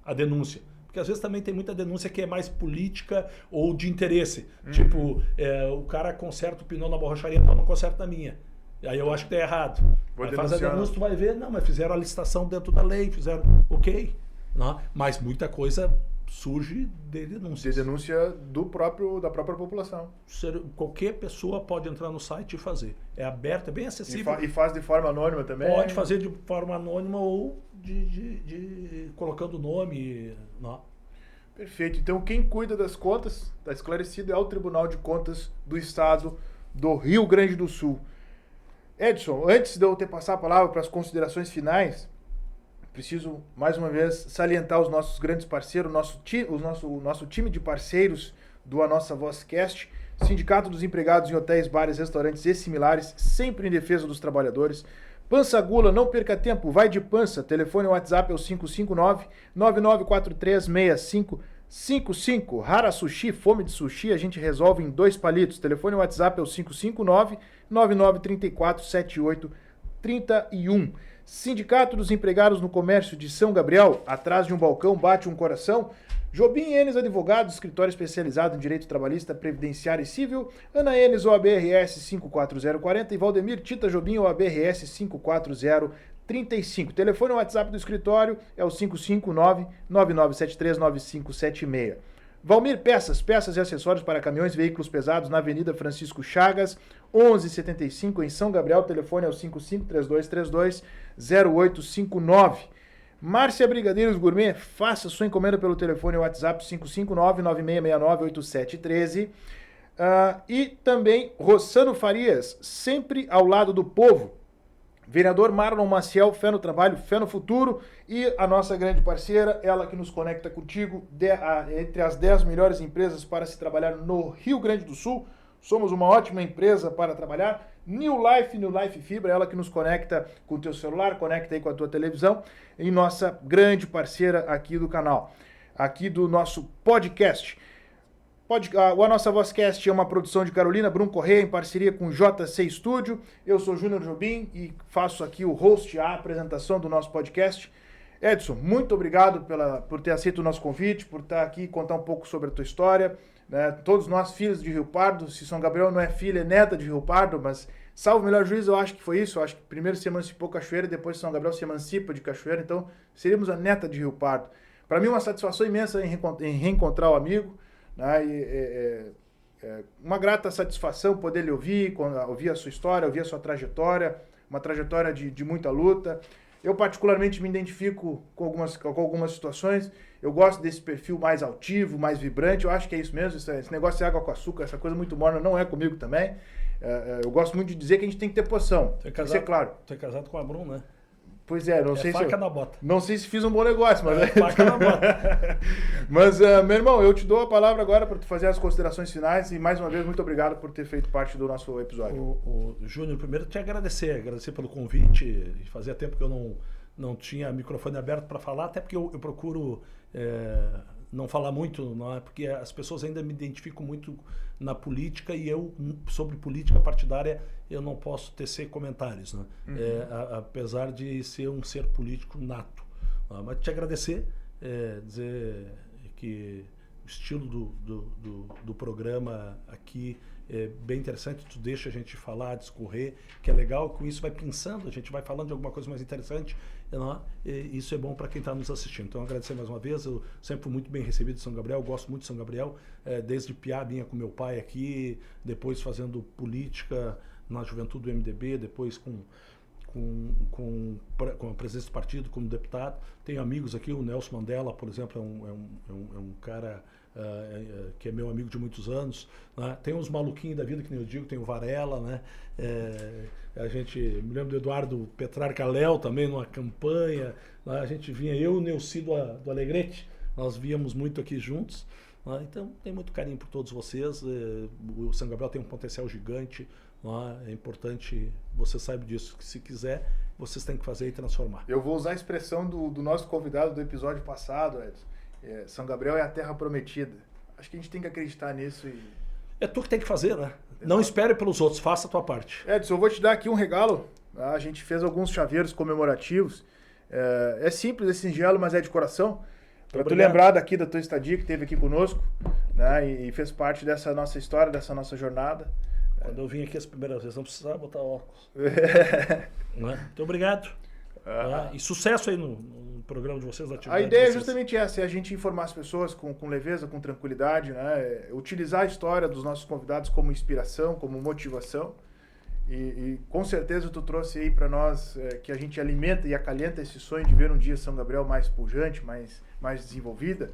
a denúncia. Porque às vezes também tem muita denúncia que é mais política ou de interesse. Uhum. Tipo, o cara conserta o pneu na borracharia, então não conserta na minha. Aí eu acho que tá errado. Aí faz a denúncia, tu vai ver, não, mas fizeram a licitação dentro da lei, fizeram, ok. Não, mas muita coisa surge de denúncias. De denúncia da própria população. Qualquer pessoa pode entrar no site e fazer. É aberto, é bem acessível. E faz de forma anônima também? Pode fazer de forma anônima ou colocando o nome. Não. Perfeito. Então, quem cuida das contas, está esclarecido, é o Tribunal de Contas do Estado do Rio Grande do Sul. Edson, antes de eu passar a palavra para as considerações finais, preciso, mais uma vez, salientar os nossos grandes parceiros, o nosso time de parceiros do A Nossa Vozcast, Sindicato dos Empregados em Hotéis, Bares, Restaurantes e similares, sempre em defesa dos trabalhadores. Pança Gula, não perca tempo, vai de Pança. Telefone WhatsApp é o 559-9943-6555. Rara Sushi, fome de sushi, a gente resolve em 2 palitos. Telefone WhatsApp é o 559-9934-7831. Sindicato dos Empregados no Comércio de São Gabriel, atrás de um balcão bate um coração. Jobim Enes Advogados, escritório especializado em direito trabalhista, previdenciário e civil. Ana Enes, OABRS 54040 e Valdemir Tita Jobim, OABRS 54035. Telefone ou WhatsApp do escritório é o 559-9973-9576. Valmir Peças e acessórios para caminhões e veículos pesados na Avenida Francisco Chagas, 1175 em São Gabriel. Telefone é o 5532320859. Márcia Brigadeiros Gourmet, faça sua encomenda pelo telefone WhatsApp 559-9669-8713. E também Rossano Farias, sempre ao lado do povo. Vereador Marlon Maciel, fé no trabalho, fé no futuro. E a nossa grande parceira, ela que nos conecta contigo, entre as 10 melhores empresas para se trabalhar no Rio Grande do Sul. Somos uma ótima empresa para trabalhar. New Life Fibra, ela que nos conecta com o teu celular, conecta aí com a tua televisão. E nossa grande parceira aqui do canal, aqui do nosso podcast. A Nossa Vozcast é uma produção de Carolina Brum Correia em parceria com o JC Studio. Eu sou Júnior Jobim e faço aqui o host, a apresentação do nosso podcast. Edson, muito obrigado por ter aceito o nosso convite, por estar aqui e contar um pouco sobre a tua história. Né? Todos nós, filhos de Rio Pardo, se São Gabriel não é filha, é neta de Rio Pardo, mas salvo o melhor juízo, eu acho que foi isso. Eu acho que primeiro se emancipou Cachoeira, depois São Gabriel se emancipa de Cachoeira, então seríamos a neta de Rio Pardo. Para mim, uma satisfação imensa em reencontrar o amigo. Uma grata satisfação poder lhe ouvir a sua história, ouvir a sua trajetória, uma trajetória de muita luta. Eu particularmente me identifico com algumas situações. Eu gosto desse perfil mais altivo, mais vibrante. Eu acho que é isso mesmo. Esse negócio de água com açúcar, essa coisa muito morna, não é comigo também. Eu gosto muito de dizer que a gente tem que ter poção. Tem que ser claro. Tu é casado com a Brum, né? Pois é, não sei se... faca na bota. Não sei se fiz um bom negócio, mas... faca na bota. Mas, meu irmão, eu te dou a palavra agora para tu fazer as considerações finais e, mais uma vez, muito obrigado por ter feito parte do nosso episódio. Júnior, primeiro te agradecer pelo convite. Fazia tempo que eu não tinha microfone aberto para falar, até porque eu procuro não falar muito, não é? Porque as pessoas ainda me identificam muito na política e eu, sobre política partidária, eu não posso tecer comentários, né? Apesar de ser um ser político nato. Mas te agradecer, dizer que o estilo do programa aqui é bem interessante, tu deixa a gente falar, discorrer, que é legal, com isso vai pensando, a gente vai falando de alguma coisa mais interessante, não? E isso é bom para quem está nos assistindo. Então, agradecer mais uma vez, eu sempre fui muito bem recebido em São Gabriel, gosto muito de São Gabriel, desde piá vinha com meu pai aqui, depois fazendo política na juventude do MDB, depois com a presença do partido, como deputado. Tenho amigos aqui, o Nelson Mandela, por exemplo, é um cara que é meu amigo de muitos anos, né? Tem uns maluquinhos da vida, que nem eu digo, tem o Varela, né? Me lembro do Eduardo Petrarca Léo também, numa campanha, né? A gente vinha, eu e o Neuci do Alegrete, nós víamos muito aqui juntos, né? Então, tem muito carinho por todos vocês. O São Gabriel tem um potencial gigante, é importante, você sabe disso, que se quiser, vocês têm que fazer e transformar. Eu vou usar a expressão do nosso convidado do episódio passado, Edson. São Gabriel é a terra prometida. Acho que a gente tem que acreditar nisso. É tu que tem que fazer, né? Exato. Não espere pelos outros, faça a tua parte. Edson, eu vou te dar aqui um regalo. A gente fez alguns chaveiros comemorativos. É simples, é singelo, mas é de coração. Para tu lembrar daqui da tua estadia, que esteve aqui conosco, né? E fez parte dessa nossa história, dessa nossa jornada. Quando eu vim aqui as primeiras vezes, não precisava botar óculos. Né? Muito obrigado. E sucesso aí no programa de vocês. A ideia é justamente essa, é a gente informar as pessoas com leveza, com tranquilidade, né? Utilizar a história dos nossos convidados como inspiração, como motivação. E com certeza tu trouxe aí para nós que a gente alimenta e acalenta esse sonho de ver um dia São Gabriel mais pujante, mais desenvolvida.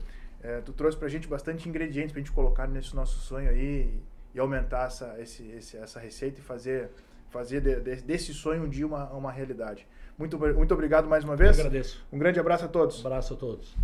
Tu trouxe pra gente bastante ingredientes pra gente colocar nesse nosso sonho aí e aumentar essa receita e fazer desse sonho um dia uma realidade. Muito obrigado mais uma vez. Eu agradeço. Um grande abraço a todos. Um abraço a todos.